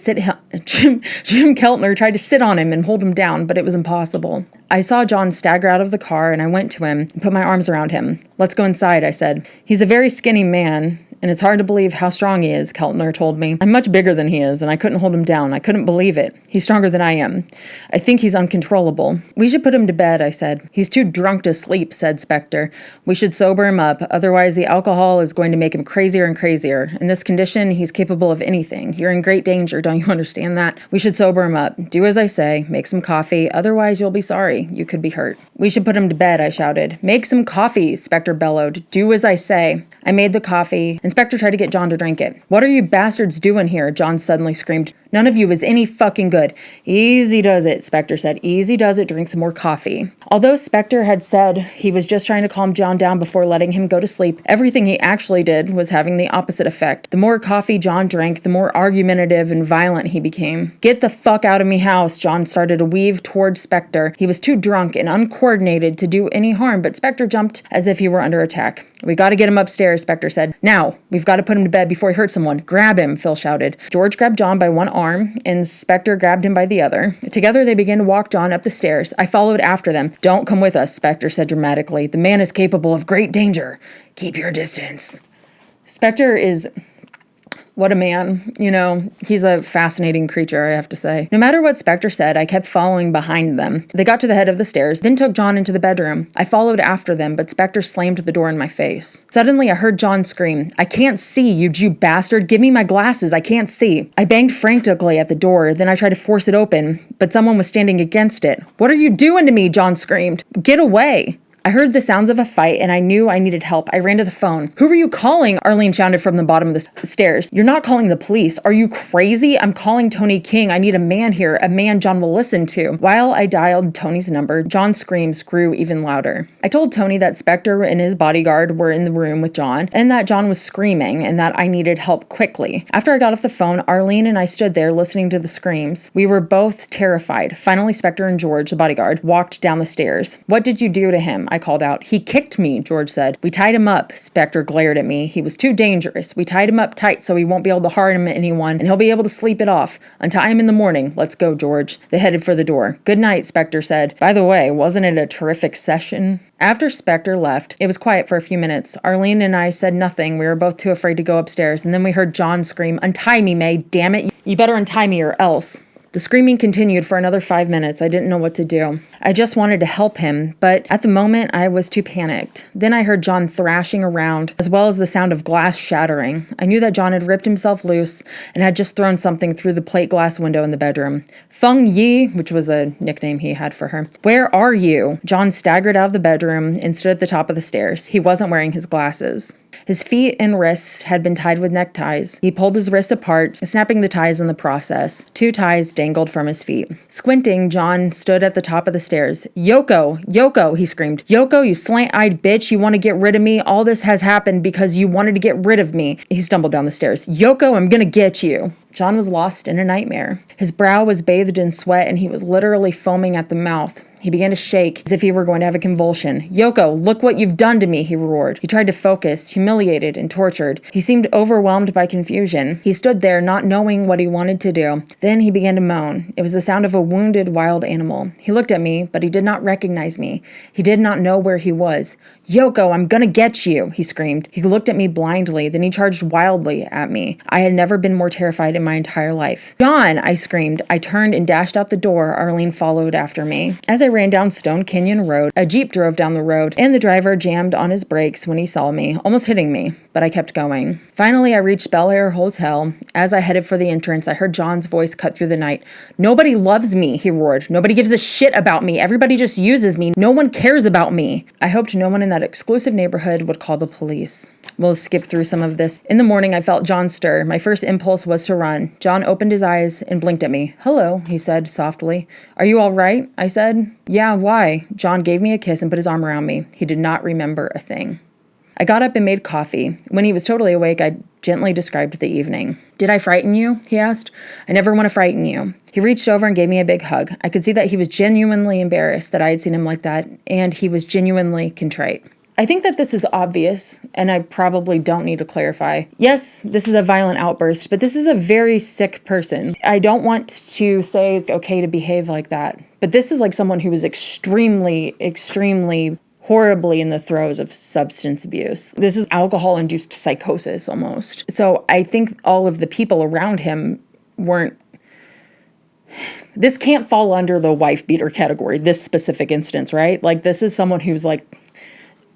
sit on him and hold him down, but it was impossible." I saw John stagger out of the car and I went to him and put my arms around him. "Let's go inside," I said. He's a very skinny man and it's hard to believe how strong he is, Keltner told me. I'm much bigger than he is, and I couldn't hold him down. I couldn't believe it. He's stronger than I am. I think he's uncontrollable. We should put him to bed, I said. He's too drunk to sleep, said Spectre. We should sober him up, otherwise the alcohol is going to make him crazier and crazier. In this condition, he's capable of anything. You're in great danger, don't you understand that? We should sober him up. Do as I say. Make some coffee, otherwise you'll be sorry. You could be hurt. We should put him to bed, I shouted. Make some coffee, Spectre bellowed. Do as I say. I made the coffee, and Spectre tried to get John to drink it. What are you bastards doing here? John suddenly screamed. None of you is any fucking good. Easy does it, Spectre said. Easy does it. Drink some more coffee. Although Spectre had said he was just trying to calm John down before letting him go to sleep, everything he actually did was having the opposite effect. The more coffee John drank, the more argumentative and violent he became. Get the fuck out of me house, John started to weave towards Spectre. He was too drunk and uncoordinated to do any harm, but Spectre jumped as if he were under attack. We gotta get him upstairs, Spectre said. Now, we've got to put him to bed before he hurts someone. Grab him, Phil shouted. George grabbed John by one arm, and Spectre grabbed him by the other. Together, they began to walk John up the stairs. I followed after them. Don't come with us, Spectre said dramatically. The man is capable of great danger. Keep your distance. Spectre is... What a man. You know, he's a fascinating creature, I have to say. No matter what Spectre said, I kept following behind them. They got to the head of the stairs, then took John into the bedroom. I followed after them, but Spectre slammed the door in my face. Suddenly, I heard John scream, I can't see, you Jew bastard. Give me my glasses. I can't see. I banged frantically at the door, then I tried to force it open, but someone was standing against it. What are you doing to me? John screamed. Get away. I heard the sounds of a fight, and I knew I needed help. I ran to the phone. Who are you calling? Arlene shouted from the bottom of the stairs. You're not calling the police. Are you crazy? I'm calling Tony King. I need a man here, a man John will listen to. While I dialed Tony's number, John's screams grew even louder. I told Tony that Spectre and his bodyguard were in the room with John, and that John was screaming, and that I needed help quickly. After I got off the phone, Arlene and I stood there listening to the screams. We were both terrified. Finally, Spectre and George, the bodyguard, walked down the stairs. What did you do to him? I called out. He kicked me, George said. We tied him up. Spectre glared at me. He was too dangerous. We tied him up tight so he won't be able to harm anyone, and he'll be able to sleep it off. Until I'm in the morning. Let's go, George. They headed for the door. Good night, Spectre said. By the way, wasn't it a terrific session? After Spectre left, it was quiet for a few minutes. Arlene and I said nothing. We were both too afraid to go upstairs, and then we heard John scream, Untie me, May. Damn it. You better untie me or else. The screaming continued for another 5 minutes. I didn't know what to do. I just wanted to help him, but at the moment I was too panicked. Then I heard John thrashing around, as well as the sound of glass shattering. I knew that John had ripped himself loose and had just thrown something through the plate glass window in the bedroom. Feng Yi, which was a nickname he had for her. Where are you? John staggered out of the bedroom and stood at the top of the stairs. He wasn't wearing his glasses. His feet and wrists had been tied with neckties. He pulled his wrists apart, snapping the ties in the process. 2 ties dangled from his feet. Squinting, John stood at the top of the stairs. Yoko! Yoko! He screamed. Yoko, you slant-eyed bitch! You want to get rid of me? All this has happened because you wanted to get rid of me. He stumbled down the stairs. Yoko, I'm gonna get you! John was lost in a nightmare. His brow was bathed in sweat, and he was literally foaming at the mouth. He began to shake as if he were going to have a convulsion. Yoko, look what you've done to me, he roared. He tried to focus, humiliated and tortured. He seemed overwhelmed by confusion. He stood there, not knowing what he wanted to do. Then he began to moan. It was the sound of a wounded wild animal. He looked at me, but he did not recognize me. He did not know where he was. Yoko, I'm gonna get you, he screamed. He looked at me blindly, then he charged wildly at me. I had never been more terrified in my entire life. John, I screamed. I turned and dashed out the door. Arlene followed after me. As I ran down Stone Canyon Road, a Jeep drove down the road, and the driver jammed on his brakes when he saw me, almost hitting me, but I kept going. Finally, I reached Bel Air Hotel. As I headed for the entrance, I heard John's voice cut through the night. Nobody loves me, he roared. Nobody gives a shit about me. Everybody just uses me. No one cares about me. I hoped no one in that exclusive neighborhood would call the police. We'll skip through some of this. In the morning, I felt John stir. My first impulse was to run. John opened his eyes and blinked at me. Hello, he said softly. Are you all right? I said. Yeah, why? John gave me a kiss and put his arm around me. He did not remember a thing. I got up and made coffee. When he was totally awake, I gently described the evening. Did I frighten you? He asked. I never want to frighten you. He reached over and gave me a big hug. I could see that he was genuinely embarrassed that I had seen him like that, and he was genuinely contrite. I think that this is obvious, and I probably don't need to clarify. Yes, this is a violent outburst, but this is a very sick person. I don't want to say it's okay to behave like that, but this is like someone who is extremely, extremely horribly in the throes of substance abuse. This is alcohol-induced psychosis almost. So I think all of the people around him weren't. This can't fall under the wife beater category, this specific instance, right? Like, this is someone who's like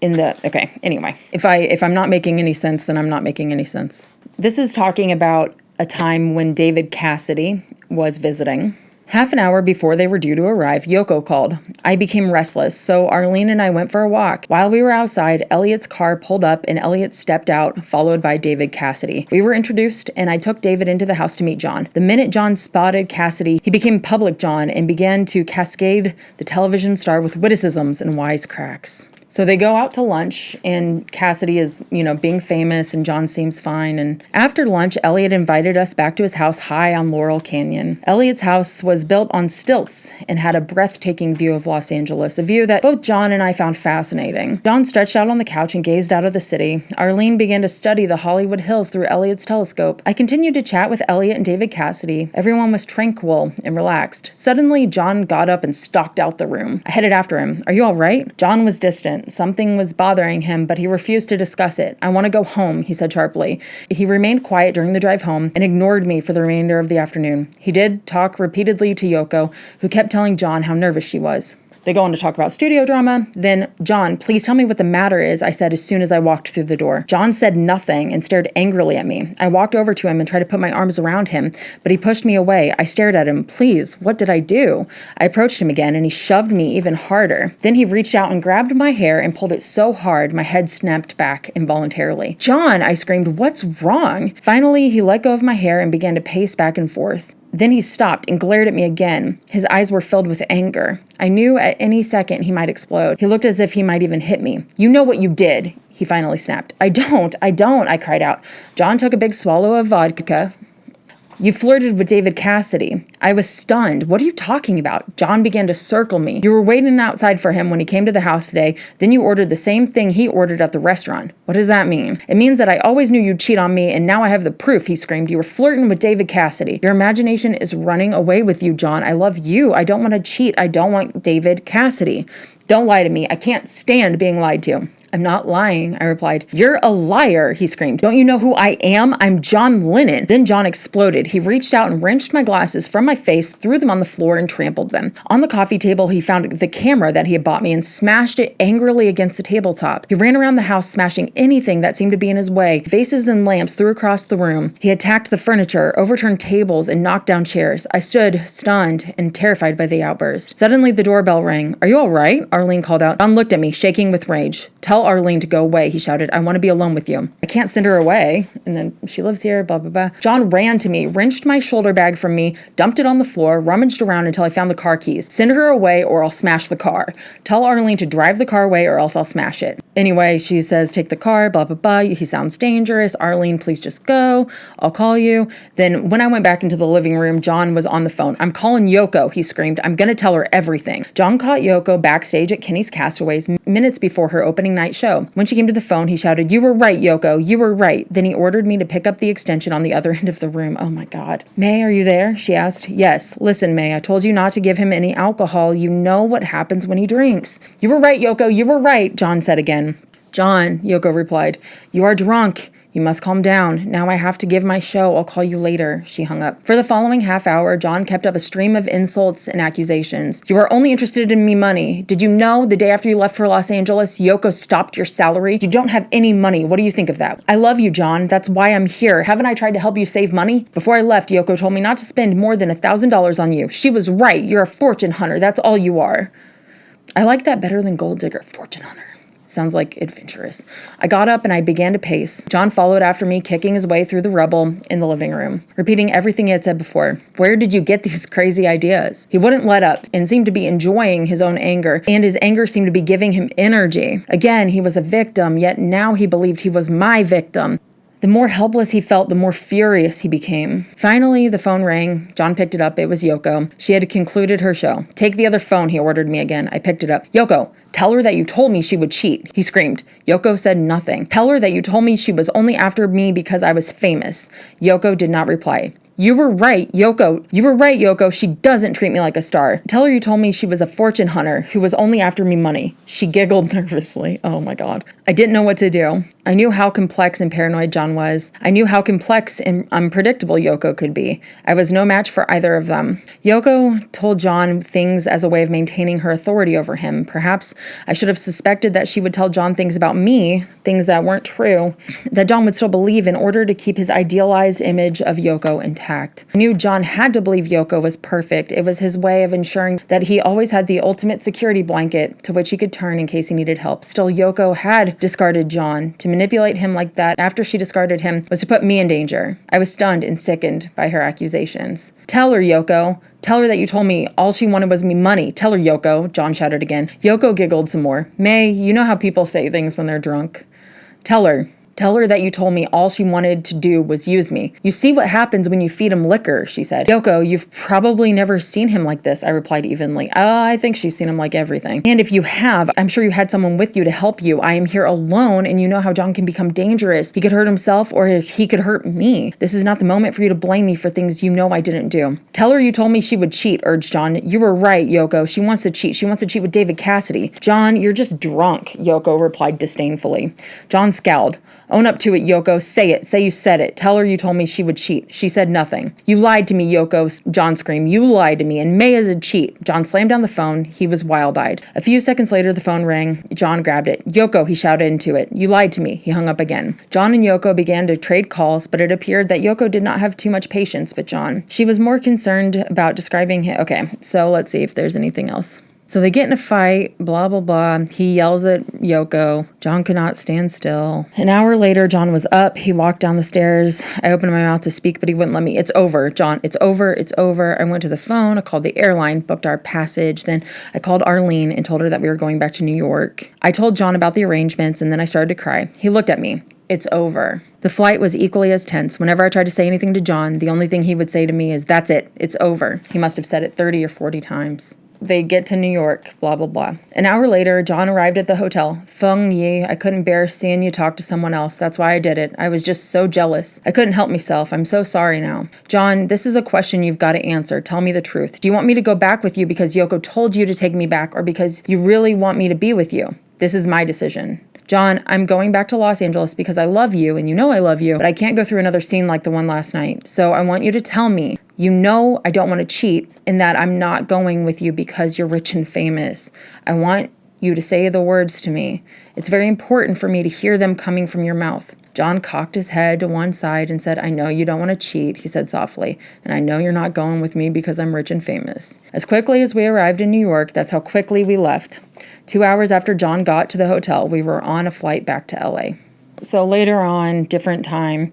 okay, anyway. If I'm not making any sense, then I'm not making any sense. This is talking about a time when David Cassidy was visiting. Half an hour before they were due to arrive, Yoko called. I became restless, so Arlene and I went for a walk. While we were outside, Elliot's car pulled up and Elliot stepped out, followed by David Cassidy. We were introduced, and I took David into the house to meet John. The minute John spotted Cassidy, he became public John and began to cascade the television star with witticisms and wisecracks. So they go out to lunch, and Cassidy is, being famous, and John seems fine. And after lunch, Elliot invited us back to his house high on Laurel Canyon. Elliot's house was built on stilts and had a breathtaking view of Los Angeles, a view that both John and I found fascinating. John stretched out on the couch and gazed out of the city. Arlene began to study the Hollywood Hills through Elliot's telescope. I continued to chat with Elliot and David Cassidy. Everyone was tranquil and relaxed. Suddenly, John got up and stalked out the room. I headed after him. Are you all right? John was distant. Something was bothering him, but he refused to discuss it. I want to go home, he said sharply. He remained quiet during the drive home and ignored me for the remainder of the afternoon. He did talk repeatedly to Yoko, who kept telling John how nervous she was. They go on to talk about studio drama. Then, John, please tell me what the matter is, I said as soon as I walked through the door. John said nothing and stared angrily at me. I walked over to him and tried to put my arms around him, but he pushed me away. I stared at him. Please, what did I do? I approached him again, and he shoved me even harder. Then he reached out and grabbed my hair and pulled it so hard my head snapped back involuntarily. John, I screamed, what's wrong? Finally, he let go of my hair and began to pace back and forth. Then he stopped and glared at me again. His eyes were filled with anger. I knew at any second he might explode. He looked as if he might even hit me. You know what you did, he finally snapped. I don't, I cried out. John took a big swallow of vodka. You flirted with David Cassidy. I was stunned. What are you talking about? John began to circle me. You were waiting outside for him when he came to the house today. Then you ordered the same thing he ordered at the restaurant. What does that mean? It means that I always knew you'd cheat on me, and now I have the proof, he screamed. You were flirting with David Cassidy. Your imagination is running away with you, John. I love you. I don't want to cheat. I don't want David Cassidy. Don't lie to me. I can't stand being lied to. I'm not lying, I replied. You're a liar, he screamed. Don't you know who I am? I'm John Lennon. Then John exploded. He reached out and wrenched my glasses from my face, threw them on the floor, and trampled them. On the coffee table, he found the camera that he had bought me and smashed it angrily against the tabletop. He ran around the house, smashing anything that seemed to be in his way. Vases and lamps threw across the room. He attacked the furniture, overturned tables, and knocked down chairs. I stood, stunned and terrified by the outburst. Suddenly, the doorbell rang. Are you all right? Arlene called out. John looked at me, shaking with rage. Tell Arlene to go away, he shouted. I want to be alone with you. I can't send her away. And then she lives here, blah, blah, blah. John ran to me, wrenched my shoulder bag from me, dumped it on the floor, rummaged around until I found the car keys. Send her away or I'll smash the car. Tell Arlene to drive the car away or else I'll smash it. Anyway, she says, take the car, blah, blah, blah. He sounds dangerous. Arlene, please just go. I'll call you. Then when I went back into the living room, John was on the phone. I'm calling Yoko, he screamed. I'm going to tell her everything. John caught Yoko backstage at Kenny's Castaways minutes before her opening night show. When she came to the phone, he shouted, you were right, Yoko, you were right. Then he ordered me to pick up the extension on the other end of the room. Oh my God. May, are you there? She asked. Yes. Listen, May, I told you not to give him any alcohol. You know what happens when he drinks. You were right, Yoko, you were right, John said again. John, Yoko replied, you are drunk. You must calm down. Now I have to give my show. I'll call you later. She hung up. For the following half hour, John kept up a stream of insults and accusations. You are only interested in me money. Did you know the day after you left for Los Angeles, Yoko stopped your salary? You don't have any money. What do you think of that? I love you, John. That's why I'm here. Haven't I tried to help you save money? Before I left, Yoko told me not to spend more than $1,000 on you. She was right. You're a fortune hunter. That's all you are. I like that better than gold digger. Fortune hunter. Sounds like adventurous. I got up and I began to pace. John followed after me, kicking his way through the rubble in the living room, repeating everything he had said before. Where did you get these crazy ideas? He wouldn't let up and seemed to be enjoying his own anger, and his anger seemed to be giving him energy. Again, he was a victim, yet now he believed he was my victim. The more helpless he felt, the more furious he became. Finally, the phone rang. John picked it up. It was Yoko. She had concluded her show. Take the other phone, he ordered me again. I picked it up. Yoko, Tell her that you told me she would cheat, he screamed. Yoko said nothing. Tell her that you told me she was only after me because I was famous. Yoko did not reply. You were right, Yoko. You were right, Yoko. She doesn't treat me like a star. Tell her you told me she was a fortune hunter who was only after me money. She giggled nervously. Oh my God. I didn't know what to do. I knew how complex and paranoid John was. I knew how complex and unpredictable Yoko could be. I was no match for either of them. Yoko told John things as a way of maintaining her authority over him. Perhaps I should have suspected that she would tell John things about me, things that weren't true, that John would still believe in order to keep his idealized image of Yoko intact. I knew John had to believe Yoko was perfect. It was his way of ensuring that he always had the ultimate security blanket to which he could turn in case he needed help. Still, Yoko had discarded John. To manipulate him like that after she discarded him was to put me in danger. I was stunned and sickened by her accusations. Tell her, Yoko. Tell her that you told me all she wanted was me money. Tell her, Yoko, John shouted again. Yoko giggled some more. May, you know how people say things when they're drunk. Tell her. Tell her that you told me all she wanted to do was use me. You see what happens when you feed him liquor, she said. Yoko, you've probably never seen him like this, I replied evenly. I think she's seen him like everything. And if you have, I'm sure you had someone with you to help you. I am here alone, and you know how John can become dangerous. He could hurt himself, or he could hurt me. This is not the moment for you to blame me for things you know I didn't do. Tell her you told me she would cheat, urged John. You were right, Yoko. She wants to cheat. She wants to cheat with David Cassidy. John, you're just drunk, Yoko replied disdainfully. John scowled. Own up to it, Yoko. Say it. Say you said it. Tell her you told me she would cheat. She said nothing. You lied to me, Yoko, John screamed. You lied to me, and May is a cheat. John slammed down the phone. He was wild-eyed. A few seconds later, the phone rang. John grabbed it. Yoko, he shouted into it. You lied to me. He hung up again. John and Yoko began to trade calls, but it appeared that Yoko did not have too much patience with John. She was more concerned about describing him. Okay, so let's see if there's anything else. So they get in a fight, blah, blah, blah. He yells at Yoko. John could not stand still. An hour later, John was up. He walked down the stairs. I opened my mouth to speak, but he wouldn't let me. It's over, John. It's over. It's over. I went to the phone. I called the airline, booked our passage. Then I called Arlene and told her that we were going back to New York. I told John about the arrangements, and then I started to cry. He looked at me. It's over. The flight was equally as tense. Whenever I tried to say anything to John, the only thing he would say to me is, that's it. It's over. He must have said it 30 or 40 times. They get to New York, blah, blah, blah. An hour later, John arrived at the hotel. Feng Yi, I couldn't bear seeing you talk to someone else. That's why I did it. I was just so jealous. I couldn't help myself. I'm so sorry now. John, this is a question you've got to answer. Tell me the truth. Do you want me to go back with you because Yoko told you to take me back, or because you really want me to be with you? This is my decision. John, I'm going back to Los Angeles because I love you, and you know I love you, but I can't go through another scene like the one last night. So I want you to tell me, you know I don't want to cheat, and that I'm not going with you because you're rich and famous. I want you to say the words to me. It's very important for me to hear them coming from your mouth. John cocked his head to one side and said, I know you don't want to cheat, he said softly, and I know you're not going with me because I'm rich and famous. As quickly as we arrived in New York, that's how quickly we left. 2 hours after John got to the hotel, we were on a flight back to LA. So later on, different time,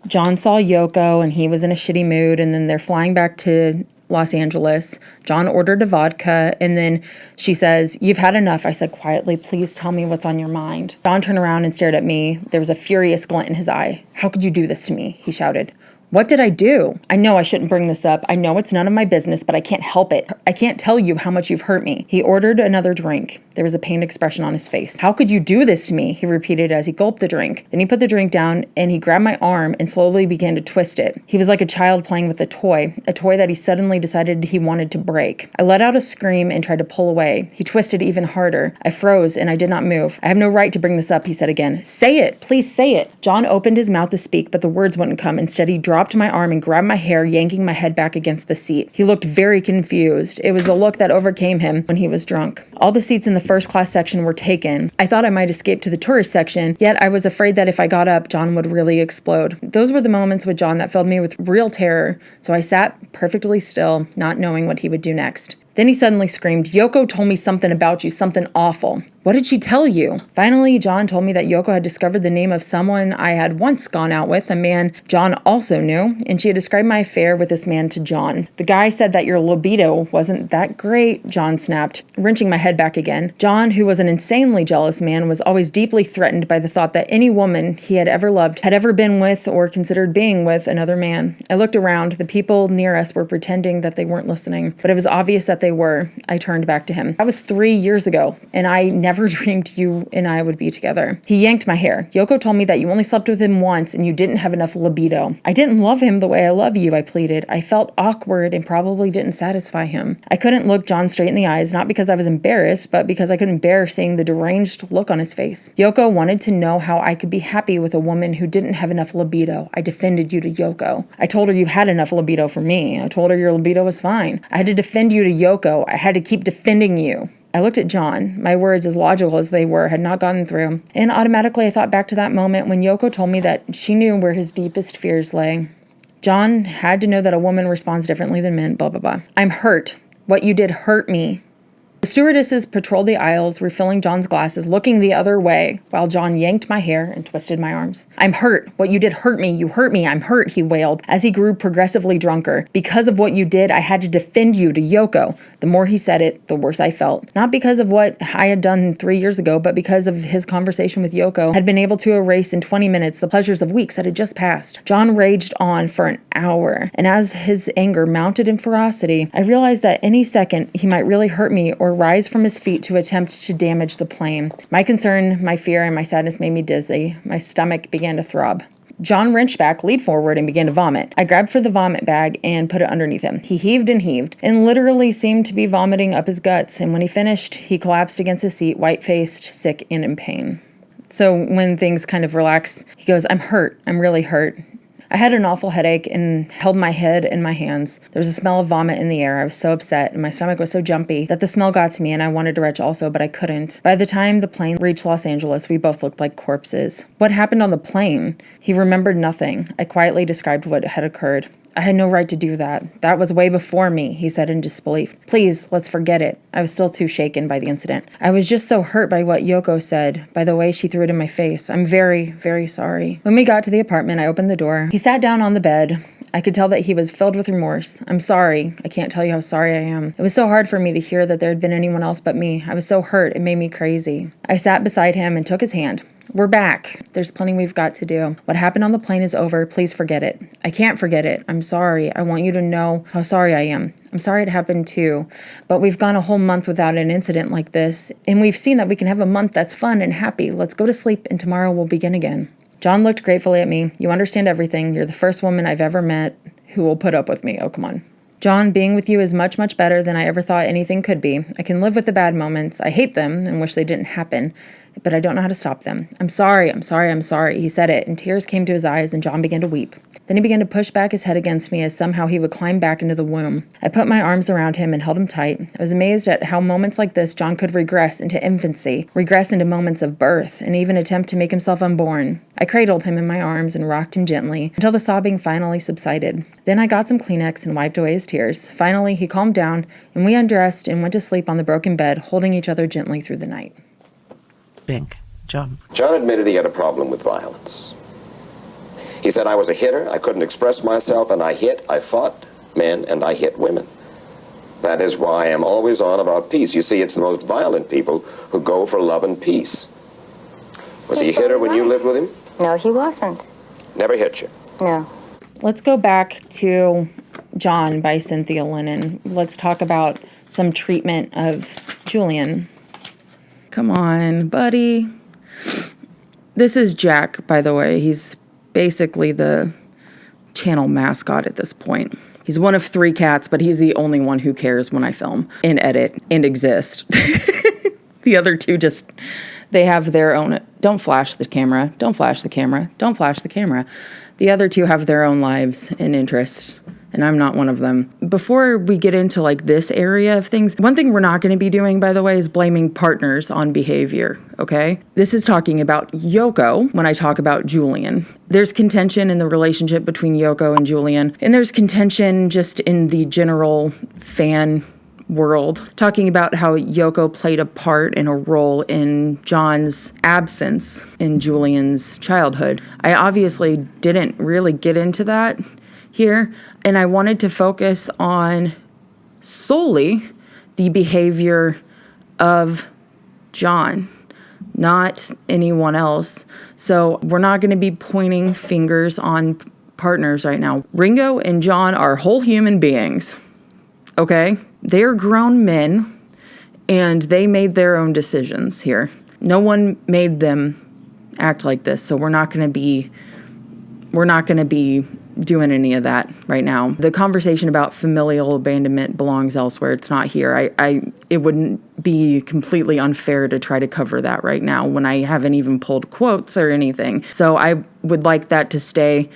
John saw Yoko and he was in a shitty mood, and then they're flying back to Los Angeles. John ordered a vodka, and then she says, you've had enough. I said quietly, please tell me what's on your mind. John turned around and stared at me. There was a furious glint in his eye. How could you do this to me? He shouted. What did I do? I know I shouldn't bring this up. I know it's none of my business, but I can't help it. I can't tell you how much you've hurt me. He ordered another drink. There was a pained expression on his face. How could you do this to me? He repeated as he gulped the drink. Then he put the drink down and he grabbed my arm and slowly began to twist it. He was like a child playing with a toy that he suddenly decided he wanted to break. I let out a scream and tried to pull away. He twisted even harder. I froze and I did not move. I have no right to bring this up, he said again. Say it. Please say it. John opened his mouth to speak, but the words wouldn't come. Instead, he dropped my arm and grabbed my hair, yanking my head back against the seat. He looked very confused. It was the look that overcame him when he was drunk. All the seats in the first class section were taken. I thought I might escape to the tourist section, yet I was afraid that if I got up, John would really explode. Those were the moments with John that filled me with real terror, so I sat perfectly still, not knowing what he would do next. Then he suddenly screamed, Yoko told me something about you, something awful. What did she tell you? Finally, John told me that Yoko had discovered the name of someone I had once gone out with, a man John also knew, and she had described my affair with this man to John. The guy said that your libido wasn't that great, John snapped, wrenching my head back again. John, who was an insanely jealous man, was always deeply threatened by the thought that any woman he had ever loved had ever been with or considered being with another man. I looked around. The people near us were pretending that they weren't listening, but it was obvious that they were, I turned back to him. That was 3 years ago, and I never dreamed you and I would be together. He yanked my hair. Yoko told me that you only slept with him once and you didn't have enough libido. I didn't love him the way I love you, I pleaded. I felt awkward and probably didn't satisfy him. I couldn't look John straight in the eyes, not because I was embarrassed, but because I couldn't bear seeing the deranged look on his face. Yoko wanted to know how I could be happy with a woman who didn't have enough libido. I defended you to Yoko. I told her you had enough libido for me. I told her your libido was fine. I had to defend you to Yoko. I had to keep defending you. I looked at John. My words, as logical as they were, had not gotten through. And automatically I thought back to that moment when Yoko told me that she knew where his deepest fears lay. John had to know that a woman responds differently than men, blah, blah, blah. I'm hurt. What you did hurt me. The stewardesses patrolled the aisles, refilling John's glasses, looking the other way, while John yanked my hair and twisted my arms. I'm hurt. What you did hurt me. You hurt me. I'm hurt, he wailed, as he grew progressively drunker. Because of what you did, I had to defend you to Yoko. The more he said it, the worse I felt. Not because of what I had done 3 years ago, but because of his conversation with Yoko had been able to erase in 20 minutes the pleasures of weeks that had just passed. John raged on for an hour, and as his anger mounted in ferocity, I realized that any second he might really hurt me or rise from his feet to attempt to damage the plane. My concern, my fear, and my sadness made me dizzy. My stomach began to throb. John wrenched back, leaned forward, and began to vomit. I grabbed for the vomit bag and put it underneath him. He heaved and literally seemed to be vomiting up his guts, and when he finished, he collapsed against his seat, white-faced, sick, and in pain. So when things kind of relax, he goes, I'm hurt. I'm really hurt. I had an awful headache and held my head in my hands. There was a smell of vomit in the air. I was so upset and my stomach was so jumpy that the smell got to me and I wanted to retch also, but I couldn't. By the time the plane reached Los Angeles, we both looked like corpses. What happened on the plane? He remembered nothing. I quietly described what had occurred. I had no right to do that. That was way before me, he said in disbelief. Please, let's forget it. I was still too shaken by the incident. I was just so hurt by what Yoko said, by the way she threw it in my face. I'm very, very sorry. When we got to the apartment, I opened the door. He sat down on the bed. I could tell that he was filled with remorse. I'm sorry. I can't tell you how sorry I am. It was so hard for me to hear that there had been anyone else but me. I was so hurt. It made me crazy. I sat beside him and took his hand. We're back. There's plenty we've got to do. What happened on the plane is over. Please forget it. I can't forget it. I'm sorry. I want you to know how sorry I am. I'm sorry it happened too. But we've gone a whole month without an incident like this. And we've seen that we can have a month that's fun and happy. Let's go to sleep and tomorrow we'll begin again. John looked gratefully at me. You understand everything. You're the first woman I've ever met who will put up with me. Oh, come on. John, being with you is much, much better than I ever thought anything could be. I can live with the bad moments. I hate them and wish they didn't happen, but I don't know how to stop them. I'm sorry. He said it, and tears came to his eyes, and John began to weep. Then he began to push back his head against me as somehow he would climb back into the womb. I put my arms around him and held him tight. I was amazed at how moments like this John could regress into infancy, regress into moments of birth, and even attempt to make himself unborn. I cradled him in my arms and rocked him gently until the sobbing finally subsided. Then I got some Kleenex and wiped away his tears. Finally, he calmed down, and we undressed and went to sleep on the broken bed, holding each other gently through the night. Bink. John. John admitted he had a problem with violence. He said, I was a hitter, I couldn't express myself, and I fought men, and I hit women. That is why I am always on about peace. You see, it's the most violent people who go for love and peace. Was he a hitter when you lived with him? No, he wasn't. Never hit you? No. Let's go back to John by Cynthia Lennon. Let's talk about some treatment of Julian. Come on, buddy. This is Jack, by the way. He's basically the channel mascot at this point. He's one of 3 cats, but he's the only one who cares when I film and edit and exist. The other 2 just, they have their own, don't flash the camera, don't flash the camera, don't flash the camera. The other 2 have their own lives and interests, and I'm not one of them. Before we get into like this area of things, one thing we're not going to be doing, by the way, is blaming partners on behavior, okay? This is talking about Yoko when I talk about Julian. There's contention in the relationship between Yoko and Julian, and there's contention just in the general fan world, talking about how Yoko played a part and a role in John's absence in Julian's childhood. I obviously didn't really get into that here, and I wanted to focus on solely the behavior of John, not anyone else. So we're not going to be pointing fingers on partners right now. Ringo and John are whole human beings, okay? They're grown men, and they made their own decisions here. No one made them act like this, so we're not going to be doing any of that right now. The conversation about familial abandonment belongs elsewhere. It's not here. It wouldn't be completely unfair to try to cover that right now when I haven't even pulled quotes or anything. So I would like that to stay,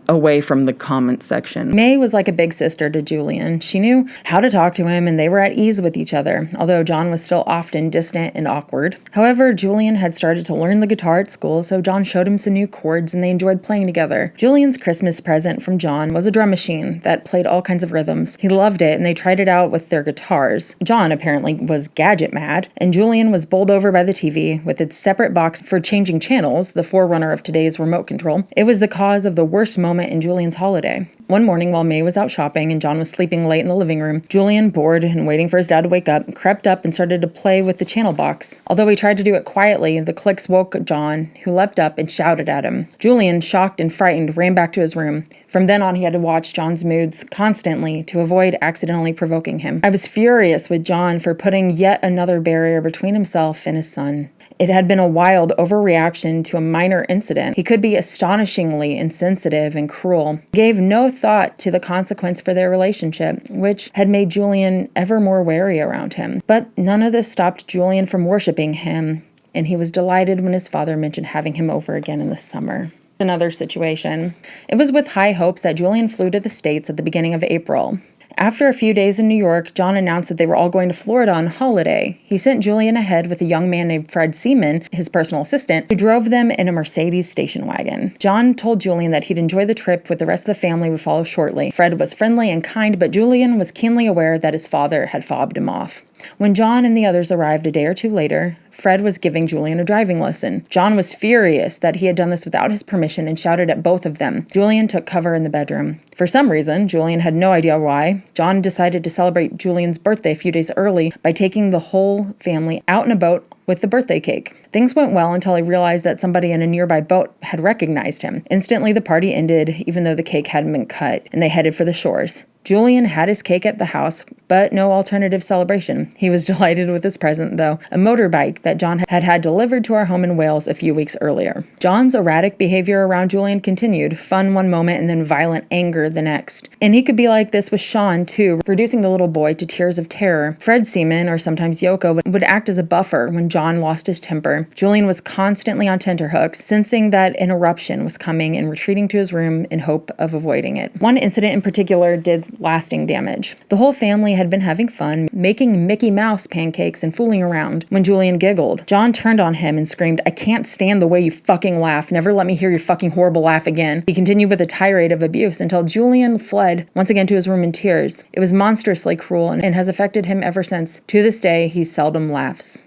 away from the comment section. May was like a big sister to Julian. She knew how to talk to him, and they were at ease with each other, although John was still often distant and awkward. However, Julian had started to learn the guitar at school, so John showed him some new chords, and they enjoyed playing together. Julian's Christmas present from John was a drum machine that played all kinds of rhythms. He loved it, and they tried it out with their guitars. John apparently was gadget mad, and Julian was bowled over by the TV with its separate box for changing channels, the forerunner of today's remote control. It was the cause of the worst moment in Julian's holiday. One morning while May was out shopping and John was sleeping late in the living room, Julian, bored and waiting for his dad to wake up, crept up and started to play with the channel box. Although he tried to do it quietly, the clicks woke John, who leapt up and shouted at him. Julian, shocked and frightened, ran back to his room. From then on, he had to watch John's moods constantly to avoid accidentally provoking him. I was furious with John for putting yet another barrier between himself and his son. It had been a wild overreaction to a minor incident. He could be astonishingly insensitive and cruel. He gave no thought to the consequence for their relationship, which had made Julian ever more wary around him. But none of this stopped Julian from worshiping him, and he was delighted when his father mentioned having him over again in the summer. Another situation. It was with high hopes that Julian flew to the States at the beginning of April. After a few days in New York, John announced that they were all going to Florida on holiday. He sent Julian ahead with a young man named Fred Seaman, his personal assistant, who drove them in a Mercedes station wagon. John told Julian that he'd enjoy the trip with the rest of the family would follow shortly. Fred was friendly and kind, but Julian was keenly aware that his father had fobbed him off. When John and the others arrived a day or two later, Fred was giving Julian a driving lesson. John was furious that he had done this without his permission and shouted at both of them. Julian took cover in the bedroom. For some reason, Julian had no idea why, John decided to celebrate Julian's birthday a few days early by taking the whole family out in a boat with the birthday cake. Things went well until he realized that somebody in a nearby boat had recognized him. Instantly, the party ended, even though the cake hadn't been cut, and they headed for the shores. Julian had his cake at the house, but no alternative celebration. He was delighted with his present, though, a motorbike that John had had delivered to our home in Wales a few weeks earlier. John's erratic behavior around Julian continued, fun one moment and then violent anger the next. And he could be like this with Sean, too, reducing the little boy to tears of terror. Fred Seaman, or sometimes Yoko, would act as a buffer when John lost his temper. Julian was constantly on tenterhooks, sensing that an eruption was coming and retreating to his room in hope of avoiding it. One incident in particular did lasting damage. The whole family had been having fun, making Mickey Mouse pancakes and fooling around when Julian giggled. John turned on him and screamed, "I can't stand the way you fucking laugh. Never let me hear your fucking horrible laugh again." He continued with a tirade of abuse until Julian fled once again to his room in tears. It was monstrously cruel and has affected him ever since. To this day, he seldom laughs.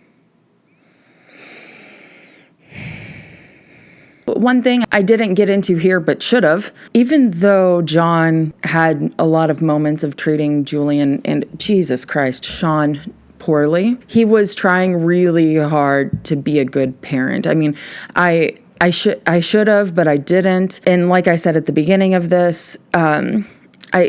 One thing I didn't get into here but should have, even though John had a lot of moments of treating Julian and, Jesus Christ, Sean poorly, he was trying really hard to be a good parent. I mean, I should have, but I didn't. And like I said at the beginning of this,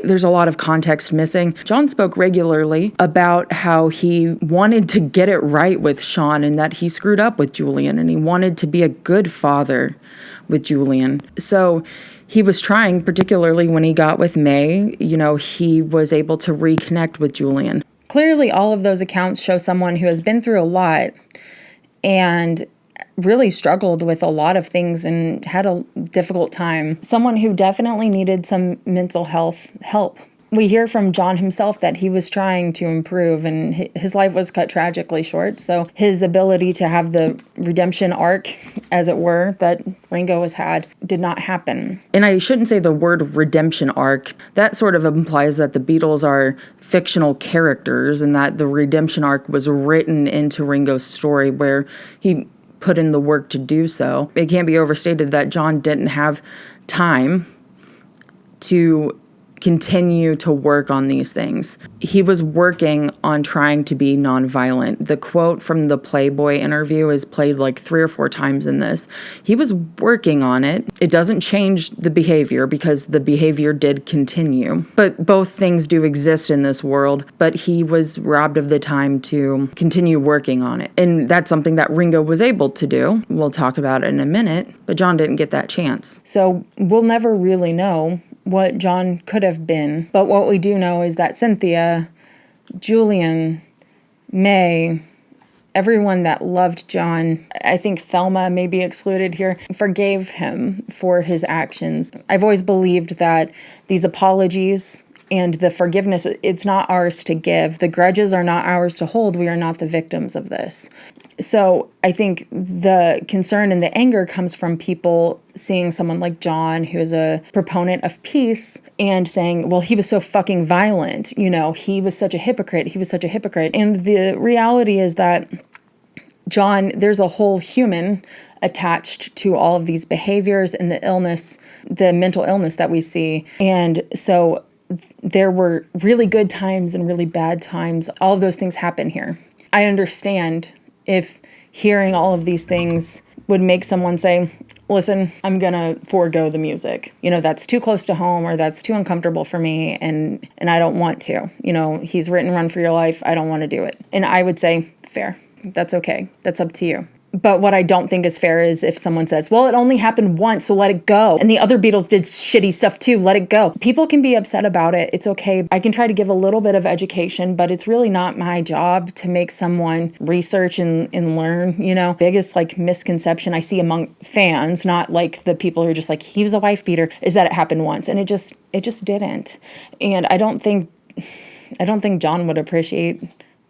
there's a lot of context missing. John spoke regularly about how he wanted to get it right with Sean and that he screwed up with Julian and he wanted to be a good father with Julian. So he was trying, particularly when he got with May, he was able to reconnect with Julian. Clearly, all of those accounts show someone who has been through a lot and really struggled with a lot of things and had a difficult time. Someone who definitely needed some mental health help. We hear from John himself that he was trying to improve and his life was cut tragically short. So his ability to have the redemption arc, as it were, that Ringo has had did not happen. And I shouldn't say the word redemption arc. That sort of implies that the Beatles are fictional characters and that the redemption arc was written into Ringo's story where he put in the work to do so. It can't be overstated that John didn't have time to continue to work on these things. He was working on trying to be nonviolent. The quote from the Playboy interview is played like 3 or 4 times in this. He was working on it. It doesn't change the behavior because the behavior did continue. But both things do exist in this world, but he was robbed of the time to continue working on it. And that's something that Ringo was able to do. We'll talk about it in a minute, but John didn't get that chance. So we'll never really know what John could have been. But what we do know is that Cynthia, Julian, May, everyone that loved John, I think Thelma may be excluded here, forgave him for his actions. I've always believed that these apologies and the forgiveness, it's not ours to give. The grudges are not ours to hold. We are not the victims of this. So I think the concern and the anger comes from people seeing someone like John, who is a proponent of peace, and saying, well, he was so fucking violent. You know, he was such a hypocrite. He was such a hypocrite. And the reality is that John, there's a whole human attached to all of these behaviors and the illness, the mental illness that we see. And so there were really good times and really bad times. All of those things happen here. I understand if hearing all of these things would make someone say, listen, I'm gonna forego the music. You know, that's too close to home, or that's too uncomfortable for me, and I don't want to. You know, he's written Run for Your Life. I don't want to do it. And I would say, fair. That's okay. That's up to you. But what I don't think is fair is if someone says, well, it only happened once, so let it go. And the other Beatles did shitty stuff too, let it go. People can be upset about it. It's okay. I can try to give a little bit of education, but it's really not my job to make someone research and learn, you know. Biggest like misconception I see among fans, not like the people who are just like, he was a wife beater, is that it happened once. And it just didn't. And I don't think John would appreciate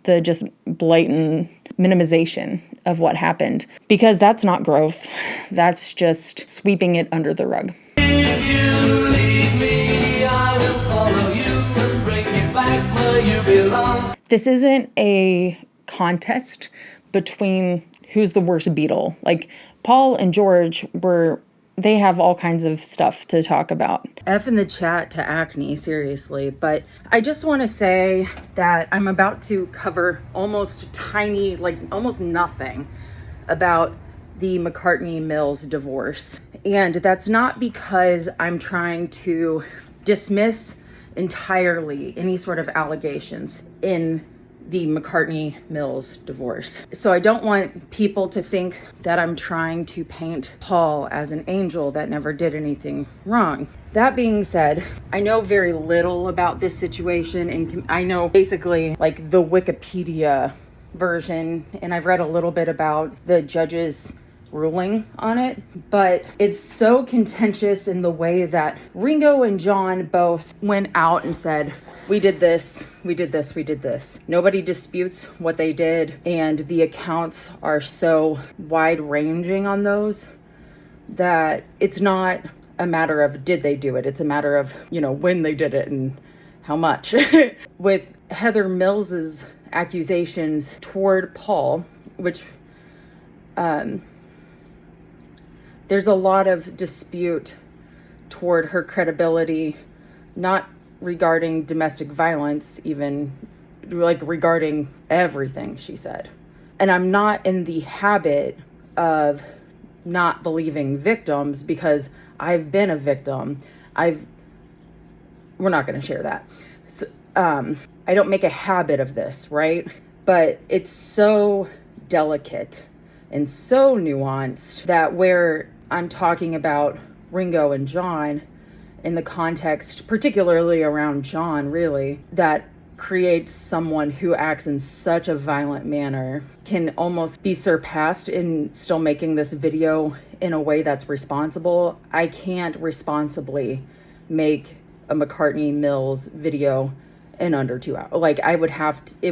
the just blatant minimization of what happened, because that's not growth. That's just sweeping it under the rug. If you leave me, I will follow you and bring you back where you belong. This isn't a contest between who's the worst Beatle. Like, Paul and George they have all kinds of stuff to talk about. F in the chat to Acne, seriously. But I just want to say that I'm about to cover almost nothing about the McCartney-Mills divorce. And that's not because I'm trying to dismiss entirely any sort of allegations in the McCartney-Mills divorce. So I don't want people to think that I'm trying to paint Paul as an angel that never did anything wrong. That being said, I know very little about this situation, and I know basically like the Wikipedia version, and I've read a little bit about the judge's ruling on it, but it's so contentious in the way that Ringo and John both went out and said, we did this, we did this, we did this. Nobody disputes what they did, and the accounts are so wide-ranging on those that it's not a matter of did they do it, it's a matter of, you know, when they did it and how much. With Heather Mills's accusations toward Paul, which there's a lot of dispute toward her credibility, not regarding domestic violence, even like regarding everything she said. And I'm not in the habit of not believing victims, because I've been a victim. We're not going to share that. So, I don't make a habit of this, right? But it's so delicate and so nuanced that where I'm talking about Ringo and John in the context, particularly around John, really, that creates someone who acts in such a violent manner, can almost be surpassed in still making this video in a way that's responsible. I can't responsibly make a McCartney-Mills video in under 2 hours. Like, it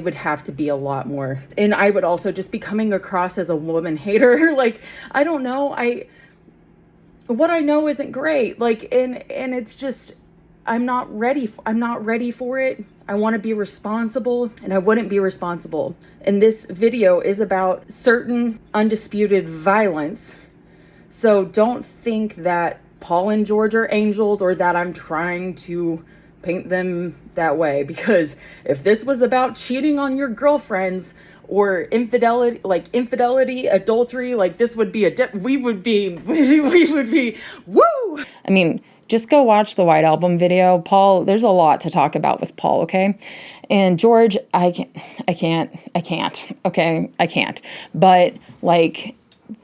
would have to be a lot more. And I would also just be coming across as a woman hater. Like, I don't know. What I know isn't great. Like, and it's just, I'm not ready for it. I want to be responsible, and I wouldn't be responsible. And this video is about certain undisputed violence. So don't think that Paul and George are angels, or that I'm trying to paint them that way, because if this was about cheating on your girlfriends or infidelity, adultery, like this would be we would be woo. I mean, just go watch the White Album video. Paul, there's a lot to talk about with Paul, okay? And George, I can't, okay? I can't. But like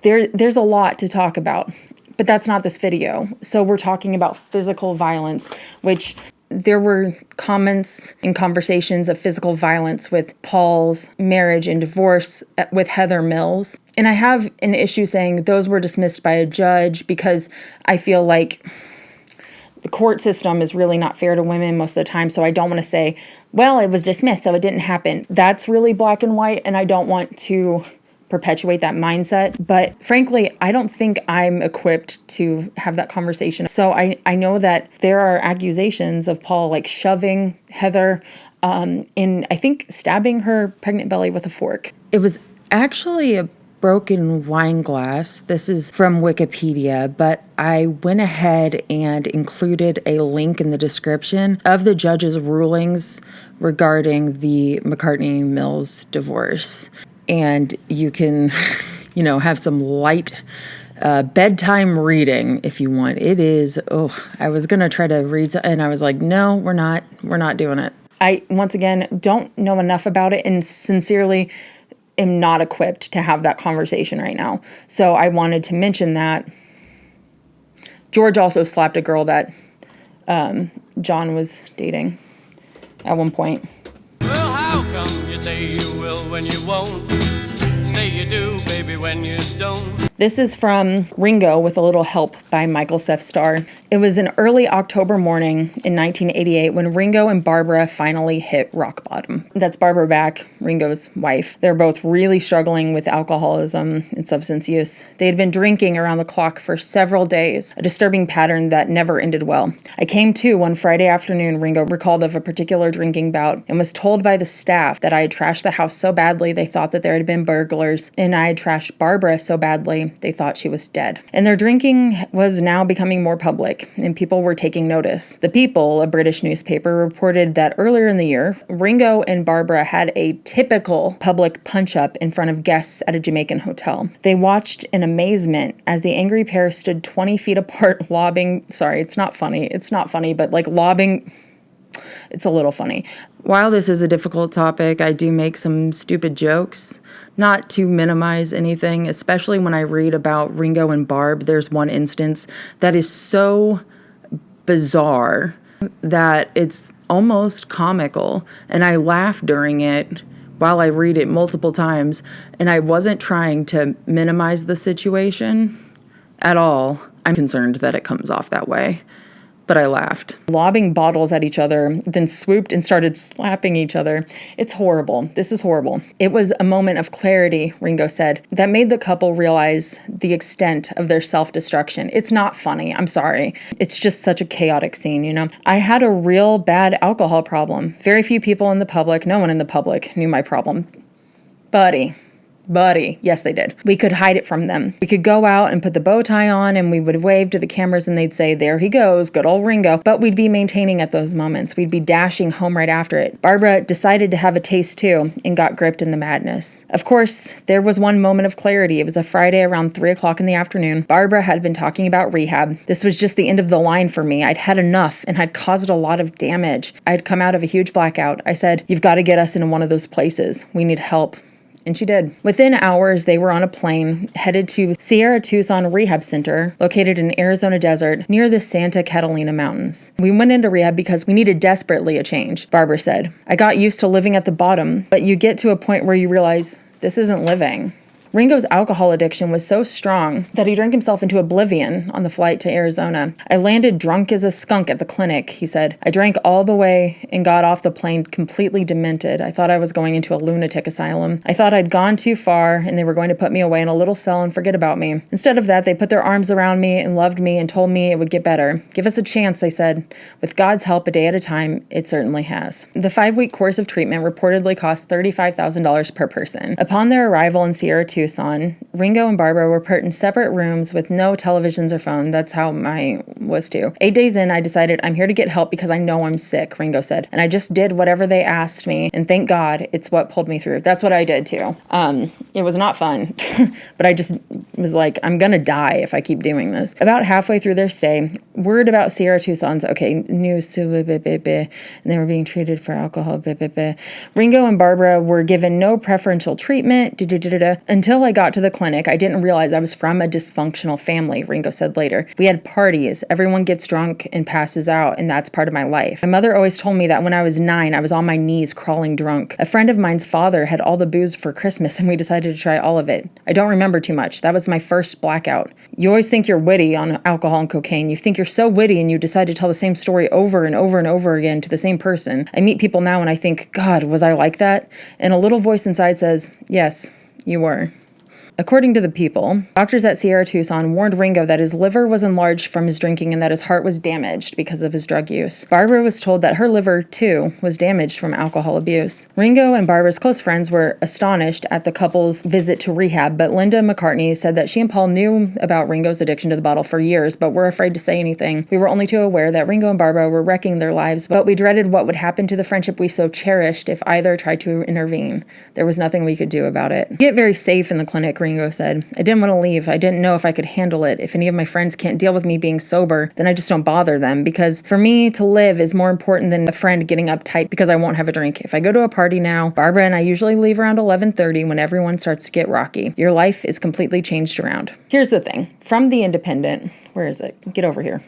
there's a lot to talk about. But that's not this video. So we're talking about physical violence, which there were comments and conversations of physical violence with Paul's marriage and divorce with Heather Mills. And I have an issue saying those were dismissed by a judge, because I feel like the court system is really not fair to women most of the time. So I don't want to say, well, it was dismissed, so it didn't happen. That's really black and white, and I don't want to perpetuate that mindset. But frankly, I don't think I'm equipped to have that conversation. So I know that there are accusations of Paul like shoving Heather in, I think, stabbing her pregnant belly with a fork. It was actually a broken wine glass. This is from Wikipedia, but I went ahead and included a link in the description of the judge's rulings regarding the McCartney-Mills divorce. And you can, have some light bedtime reading if you want. It is, I was going to try to read, and I was like, no, we're not doing it. I, once again, don't know enough about it, and sincerely am not equipped to have that conversation right now. So I wanted to mention that. George also slapped a girl that John was dating at one point. Well, how come you say you will when you won't? Say you do, baby, when you don't. This is from Ringo with a little help by Michael Seth Starr. It was an early October morning in 1988 when Ringo and Barbara finally hit rock bottom. That's Barbara Bach, Ringo's wife. They're both really struggling with alcoholism and substance use. They had been drinking around the clock for several days, a disturbing pattern that never ended well. I came to one Friday afternoon, Ringo recalled of a particular drinking bout, and was told by the staff that I had trashed the house so badly they thought that there had been burglars, and I had trashed Barbara so badly they thought she was dead. And their drinking was now becoming more public, and people were taking notice. The People, a British newspaper, reported that earlier in the year, Ringo and Barbara had a typical public punch-up in front of guests at a Jamaican hotel. They watched in amazement as the angry pair stood 20 feet apart lobbing, sorry, it's not funny, but like lobbing, it's a little funny. While this is a difficult topic, I do make some stupid jokes, not to minimize anything, especially when I read about Ringo and Barb. There's one instance that is so bizarre that it's almost comical, and I laugh during it while I read it multiple times, and I wasn't trying to minimize the situation at all. I'm concerned that it comes off that way. But I laughed. Lobbing bottles at each other, then swooped and started slapping each other. It's horrible. This is horrible. It was a moment of clarity, Ringo said, that made the couple realize the extent of their self-destruction. It's not funny. I'm sorry. It's just such a chaotic scene, I had a real bad alcohol problem. Very few people in the public, no one in the public knew my problem. Buddy, yes, they did. We could hide it from them. We could go out and put the bow tie on, and we would wave to the cameras, and they'd say, there he goes, good old Ringo. But we'd be maintaining at those moments. We'd be dashing home right after it. Barbara decided to have a taste too, and got gripped in the madness. Of course, there was one moment of clarity. It was a Friday around 3 o'clock in the afternoon. Barbara had been talking about rehab. This was just the end of the line for me. I'd had enough, and had caused a lot of damage. I'd come out of a huge blackout. I said, you've got to get us into one of those places. We need help. And she did. Within hours, they were on a plane headed to Sierra Tucson Rehab Center, located in Arizona desert near the Santa Catalina Mountains. We went into rehab because we needed desperately a change, Barbara said. I got used to living at the bottom, but you get to a point where you realize this isn't living. Ringo's alcohol addiction was so strong that he drank himself into oblivion on the flight to Arizona. I landed drunk as a skunk at the clinic, he said. I drank all the way and got off the plane completely demented. I thought I was going into a lunatic asylum. I thought I'd gone too far and they were going to put me away in a little cell and forget about me. Instead of that, they put their arms around me and loved me and told me it would get better. Give us a chance, they said. With God's help, a day at a time, it certainly has. The 5-week course of treatment reportedly cost $35,000 per person. Upon their arrival in Sierra Tucson, Ringo and Barbara were put in separate rooms with no televisions or phone. That's how mine was too. 8 days in, I decided I'm here to get help because I know I'm sick, Ringo said. And I just did whatever they asked me. And thank God it's what pulled me through. That's what I did too. It was not fun, but I just was like, I'm going to die if I keep doing this. About halfway through their stay, word about Sierra Tucson's, news to, and they were being treated for alcohol, Ringo and Barbara were given no preferential treatment, until I got to the clinic. I didn't realize I was from a dysfunctional family, Ringo said later. We had parties. Everyone gets drunk and passes out, and that's part of my life. My mother always told me that when I was 9, I was on my knees crawling drunk. A friend of mine's father had all the booze for Christmas, and we decided to try all of it. I don't remember too much. That was my first blackout. You always think you're witty on alcohol and cocaine. You think you're so witty, and you decide to tell the same story over and over and over again to the same person. I meet people now, and I think, God, was I like that? And a little voice inside says, yes, you were. According to the People, doctors at Sierra Tucson warned Ringo that his liver was enlarged from his drinking and that his heart was damaged because of his drug use. Barbara was told that her liver, too, was damaged from alcohol abuse. Ringo and Barbara's close friends were astonished at the couple's visit to rehab, but Linda McCartney said that she and Paul knew about Ringo's addiction to the bottle for years, but were afraid to say anything. We were only too aware that Ringo and Barbara were wrecking their lives, but we dreaded what would happen to the friendship we so cherished if either tried to intervene. There was nothing we could do about it. Get very safe in the clinic, Ringo said. I didn't want to leave. I didn't know if I could handle it. If any of my friends can't deal with me being sober, then I just don't bother them, because for me to live is more important than a friend getting uptight because I won't have a drink. If I go to a party now, Barbara and I usually leave around 11:30 when everyone starts to get rocky. Your life is completely changed around. Here's the thing. From The Independent, where is it? Get over here.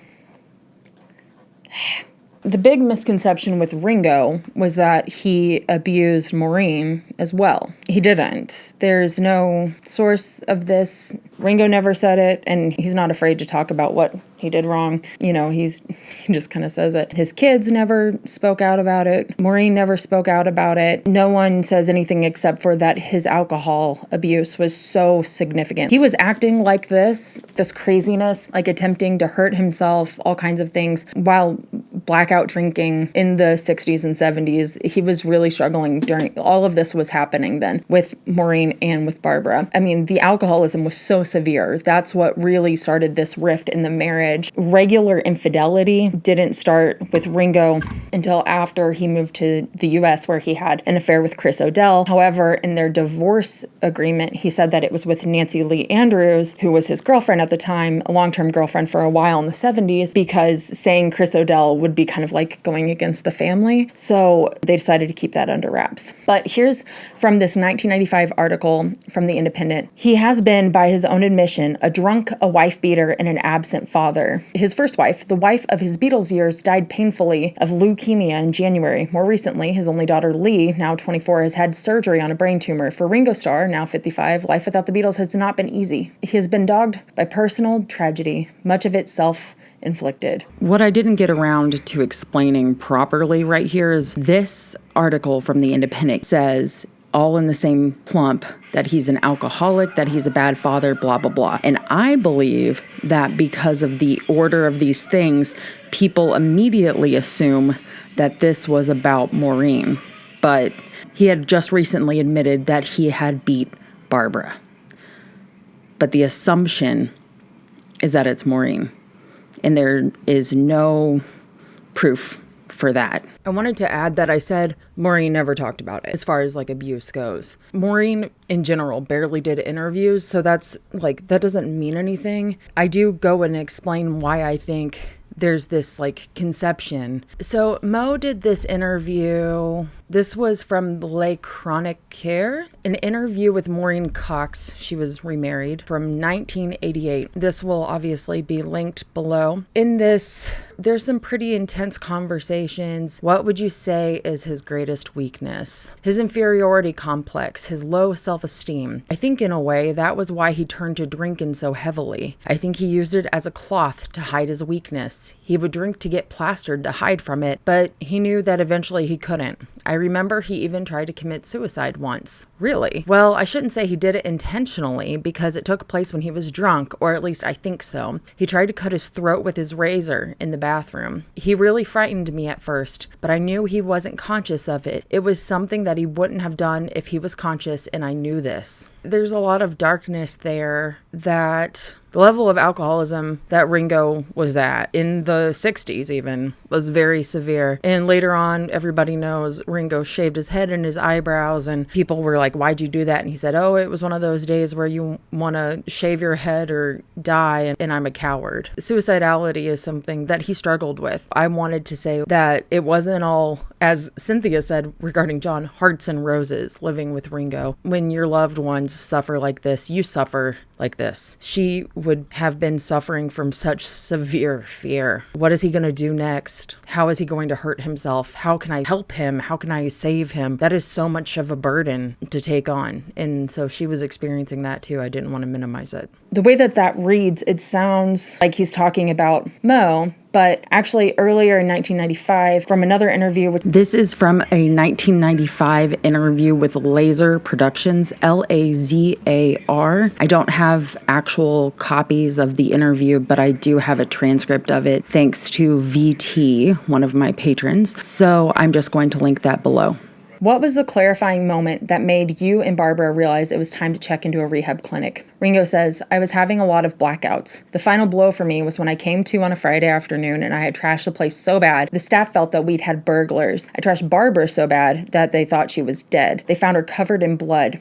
The big misconception with Ringo was that he abused Maureen as well. He didn't. There's no source of this. Ringo never said it, and he's not afraid to talk about what he did wrong. You know, he just kind of says it. His kids never spoke out about it. Maureen never spoke out about it. No one says anything except for that his alcohol abuse was so significant. He was acting like this craziness, like attempting to hurt himself, all kinds of things, while blackout drinking in the 60s and 70s. He was really struggling during all of this was happening then with Maureen and with Barbara. I mean, the alcoholism was so severe. That's what really started this rift in the marriage. Regular infidelity didn't start with Ringo until after he moved to the US, where he had an affair with Chris O'Dell. However, in their divorce agreement, he said that it was with Nancy Lee Andrews, who was his girlfriend at the time, a long-term girlfriend for a while in the 70s, because saying Chris O'Dell would be kind of like going against the family. So they decided to keep that under wraps. But here's from this 1995 article from The Independent. He has been, by his own admission, a drunk, a wife beater, and an absent father. His first wife, the wife of his Beatles years, died painfully of leukemia in January. More recently, his only daughter, Lee, now 24, has had surgery on a brain tumor. For Ringo Starr, now 55, life without the Beatles has not been easy. He has been dogged by personal tragedy, much of it self-inflicted. What I didn't get around to explaining properly right here is this article from The Independent says, all in the same plump, that he's an alcoholic, that he's a bad father, blah, blah, blah. And I believe that because of the order of these things, people immediately assume that this was about Maureen. But he had just recently admitted that he had beat Barbara. But the assumption is that it's Maureen. And there is no proof for that. I wanted to add that I said Maureen never talked about it as far as like abuse goes. Maureen in general barely did interviews, so that's like, that doesn't mean anything. I do go and explain why I think there's this like conception. So Mo did this interview. This was from Le Chroniqueur, an interview with Maureen Cox. She was remarried from 1988. This will obviously be linked below. In this, there's some pretty intense conversations. What would you say is his greatest weakness? His inferiority complex, his low self-esteem. I think in a way that was why he turned to drinking so heavily. I think he used it as a cloth to hide his weakness. this. He would drink to get plastered to hide from it, but he knew that eventually he couldn't. I remember he even tried to commit suicide once. Really? Well, I shouldn't say he did it intentionally because it took place when he was drunk, or at least I think so. He tried to cut his throat with his razor in the bathroom. He really frightened me at first, but I knew he wasn't conscious of it. It was something that he wouldn't have done if he was conscious, and I knew this. There's a lot of darkness there that the level of alcoholism that Ringo was at in the 60s even was very severe. And later on, everybody knows Ringo shaved his head and his eyebrows, and people were like, why'd you do that? And he said, oh, it was one of those days where you want to shave your head or die, and I'm a coward. Suicidality is something that he struggled with. I wanted to say that it wasn't all, as Cynthia said regarding John, hearts and roses living with Ringo. When your loved ones suffer like this, you suffer like this. She would have been suffering from such severe fear. What is he going to do next? How is he going to hurt himself? How can I help him? How can I save him? That is so much of a burden to take on. And so she was experiencing that too. I didn't want to minimize it. The way that reads, it sounds like he's talking about Mo, but actually earlier in 1995, from another interview this is from a 1995 interview with Laser Productions, Lazar. I don't have actual copies of the interview, but I do have a transcript of it thanks to VT, one of my patrons. So I'm just going to link that below. What was the clarifying moment that made you and Barbara realize it was time to check into a rehab clinic? Ringo says, I was having a lot of blackouts. The final blow for me was when I came to on a Friday afternoon and I had trashed the place so bad, the staff felt that we'd had burglars. I trashed Barbara so bad that they thought she was dead. They found her covered in blood.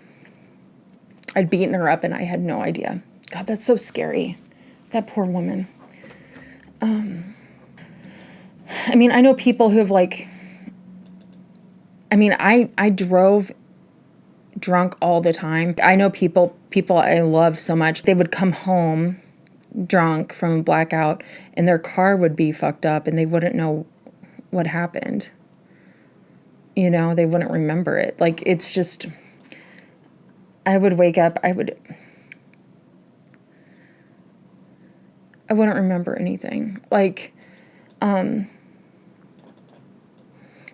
I'd beaten her up and I had no idea. God, that's so scary. That poor woman. I know people who have I drove drunk all the time. I know people I love so much. They would come home drunk from a blackout and their car would be fucked up and they wouldn't know what happened. They wouldn't remember it. It's just, I would wake up, I wouldn't remember anything.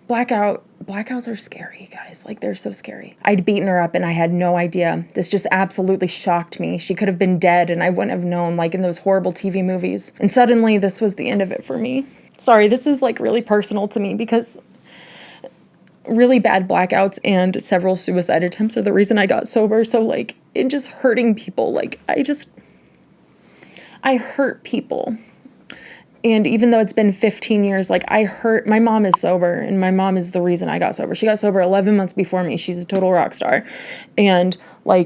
Blackouts are scary, guys. They're so scary. I'd beaten her up and I had no idea. This just absolutely shocked me. She could have been dead and I wouldn't have known, like in those horrible TV movies. And suddenly this was the end of it for me. Sorry, this is really personal to me because really bad blackouts and several suicide attempts are the reason I got sober. So it just hurting people. I hurt people. And even though it's been 15 years, my mom is sober, and my mom is the reason I got sober. She got sober 11 months before me. She's a total rock star. And, I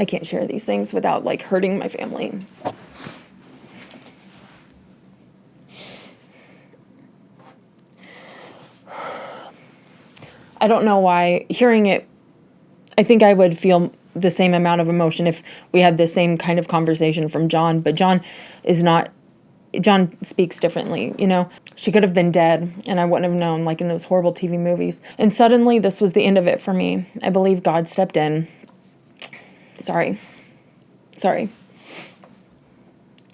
can't share these things without, hurting my family. I don't know why. Hearing it, I think I would feel the same amount of emotion if we had the same kind of conversation from John, but John speaks differently, She could have been dead, and I wouldn't have known, in those horrible TV movies. And suddenly, this was the end of it for me. I believe God stepped in. Sorry.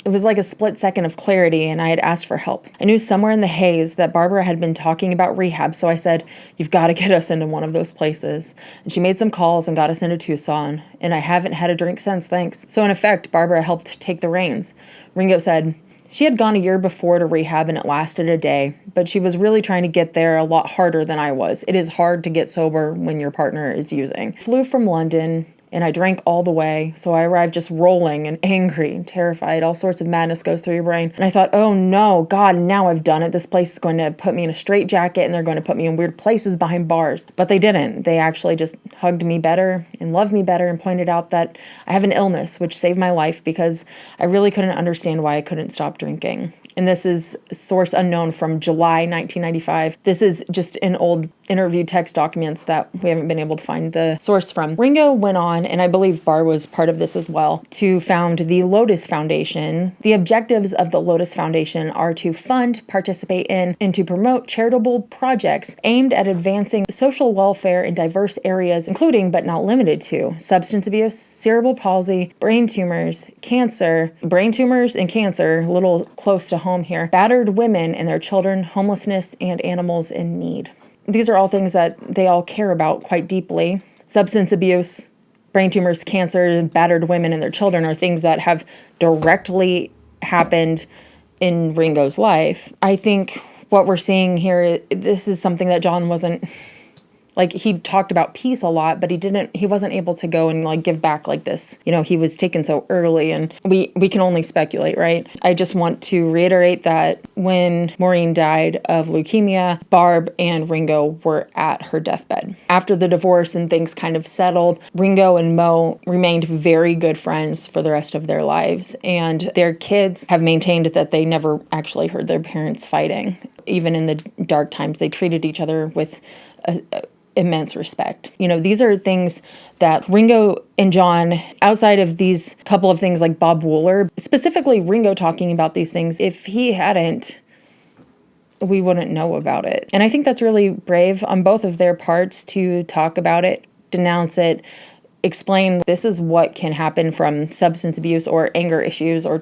It was like a split second of clarity, and I had asked for help. I knew somewhere in the haze that Barbara had been talking about rehab, so I said, you've got to get us into one of those places. And she made some calls and got us into Tucson, and I haven't had a drink since, thanks. So in effect, Barbara helped take the reins. Ringo said, she had gone a year before to rehab and it lasted a day, but she was really trying to get there a lot harder than I was. It is hard to get sober when your partner is using. Flew from London, and I drank all the way, so I arrived just rolling and angry and terrified. All sorts of madness goes through your brain. And I thought, oh no, God, now I've done it. This place is going to put me in a straitjacket, and they're going to put me in weird places behind bars. But they didn't. They actually just hugged me better and loved me better and pointed out that I have an illness, which saved my life because I really couldn't understand why I couldn't stop drinking. and this is source unknown from July 1995. This is just an old interview text documents that we haven't been able to find the source from. Ringo went on, and I believe Barr was part of this as well, to found the Lotus Foundation. The objectives of the Lotus Foundation are to fund, participate in, and to promote charitable projects aimed at advancing social welfare in diverse areas, including but not limited to substance abuse, cerebral palsy, brain tumors and cancer, a little close to home here, battered women and their children, homelessness, and animals in need. These are all things that they all care about quite deeply. Substance abuse, brain tumors, cancer, battered women and their children are things that have directly happened in Ringo's life. I think what we're seeing here, this is something that John wasn't, like, he talked about peace a lot, but he wasn't able to go and like give back like this. You know, he was taken so early, and we can only speculate, right? I just want to reiterate that when Maureen died of leukemia, Barb and Ringo were at her deathbed. After the divorce and things kind of settled, Ringo and Mo remained very good friends for the rest of their lives, and their kids have maintained that they never actually heard their parents fighting. Even in the dark times, they treated each other with immense respect. You know, these are things that Ringo and John, outside of these couple of things like Bob Wooler, specifically Ringo talking about these things, if he hadn't, we wouldn't know about it. And I think that's really brave on both of their parts to talk about it, denounce it, explain this is what can happen from substance abuse or anger issues or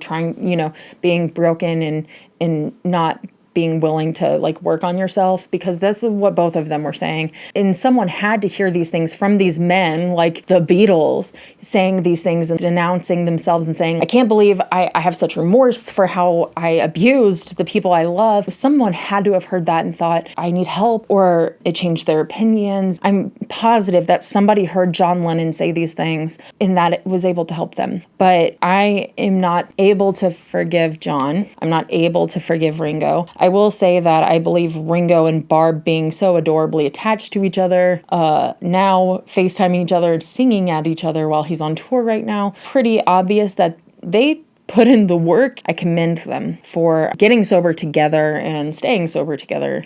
being broken and not being willing to like work on yourself, because this is what both of them were saying. And someone had to hear these things from these men like the Beatles saying these things and denouncing themselves and saying, I can't believe I have such remorse for how I abused the people I love. Someone had to have heard that and thought, I need help, or it changed their opinions. I'm positive that somebody heard John Lennon say these things and that it was able to help them. But I am not able to forgive John. I'm not able to forgive Ringo. I will say that I believe Ringo and Barb being so adorably attached to each other, now FaceTiming each other and singing at each other while he's on tour right now, pretty obvious that they put in the work. I commend them for getting sober together and staying sober together.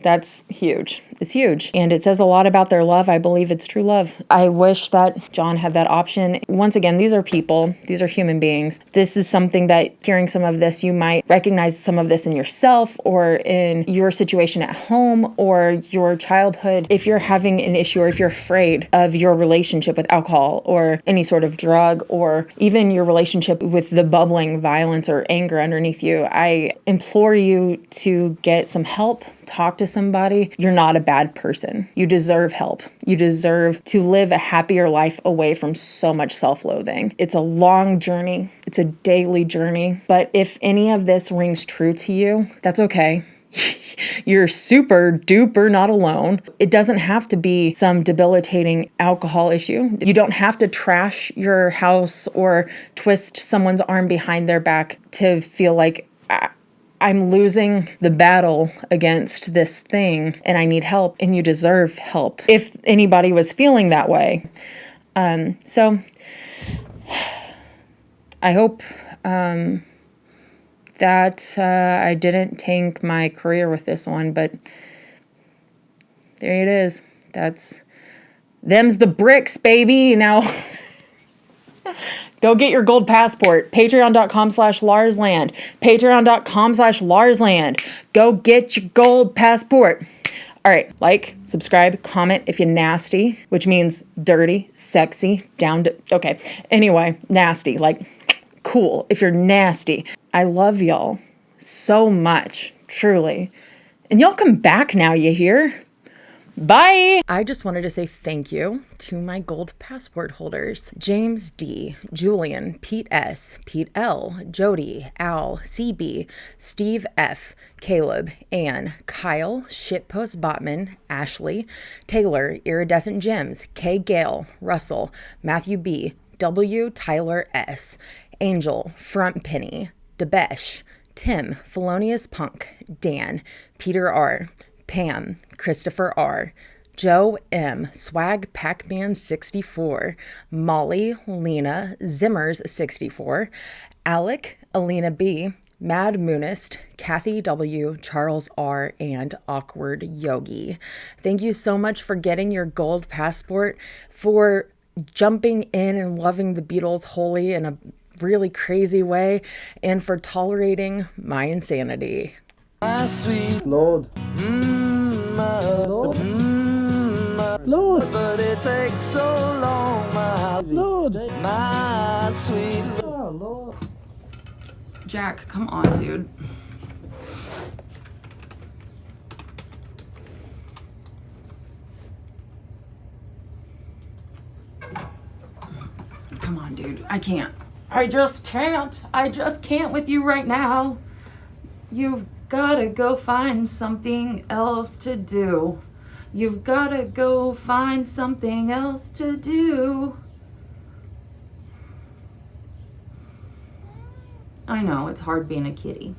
That's huge. It's huge. And it says a lot about their love. I believe it's true love. I wish that John had that option. Once again, these are people. These are human beings. This is something that, hearing some of this, you might recognize some of this in yourself or in your situation at home or your childhood. If you're having an issue or if you're afraid of your relationship with alcohol or any sort of drug or even your relationship with the bubbling violence or anger underneath you, I implore you to get some help. Talk to somebody. You're not a bad person. You deserve help. You deserve to live a happier life away from so much self-loathing. It's a long journey. It's a daily journey. But if any of this rings true to you, that's okay. You're super duper not alone. It doesn't have to be some debilitating alcohol issue. You don't have to trash your house or twist someone's arm behind their back to feel like I'm losing the battle against this thing and I need help, and you deserve help. If anybody was feeling that way. So I hope that I didn't tank my career with this one, but there it is. Them's the bricks, baby. Now go get your gold passport. Patreon.com/LarsLand. Patreon.com/LarsLand. Go get your gold passport. All right, like, subscribe, comment if you're nasty, which means dirty, sexy, down to, okay. Anyway, nasty, like, cool if you're nasty. I love y'all so much, truly. And y'all come back now, you hear? Bye! I just wanted to say thank you to my gold passport holders. James D., Julian, Pete S., Pete L., Jody, Al, CB, Steve F., Caleb, Ann, Kyle, Shitpost Botman, Ashley, Taylor, Iridescent Gems, K. Gale, Russell, Matthew B., W. Tyler S., Angel, Front Penny, Debesh, Tim, Felonious Punk, Dan, Peter R., Pam, Christopher R., Joe M., Swag Pac-Man 64, Molly, Lena, Zimmers 64, Alec, Alina B., Mad Moonist, Kathy W., Charles R., and Awkward Yogi. Thank you so much for getting your gold passport, for jumping in and loving the Beatles wholly in a really crazy way, and for tolerating my insanity. My sweet Lord. My Lord. My Lord. But it takes so long, my Lord. My sweet Lord. Jack, come on, dude. Come on, dude. I can't. I just can't. I just can't with you right now. You've gotta go find something else to do. You've gotta go find something else to do. I know, it's hard being a kitty.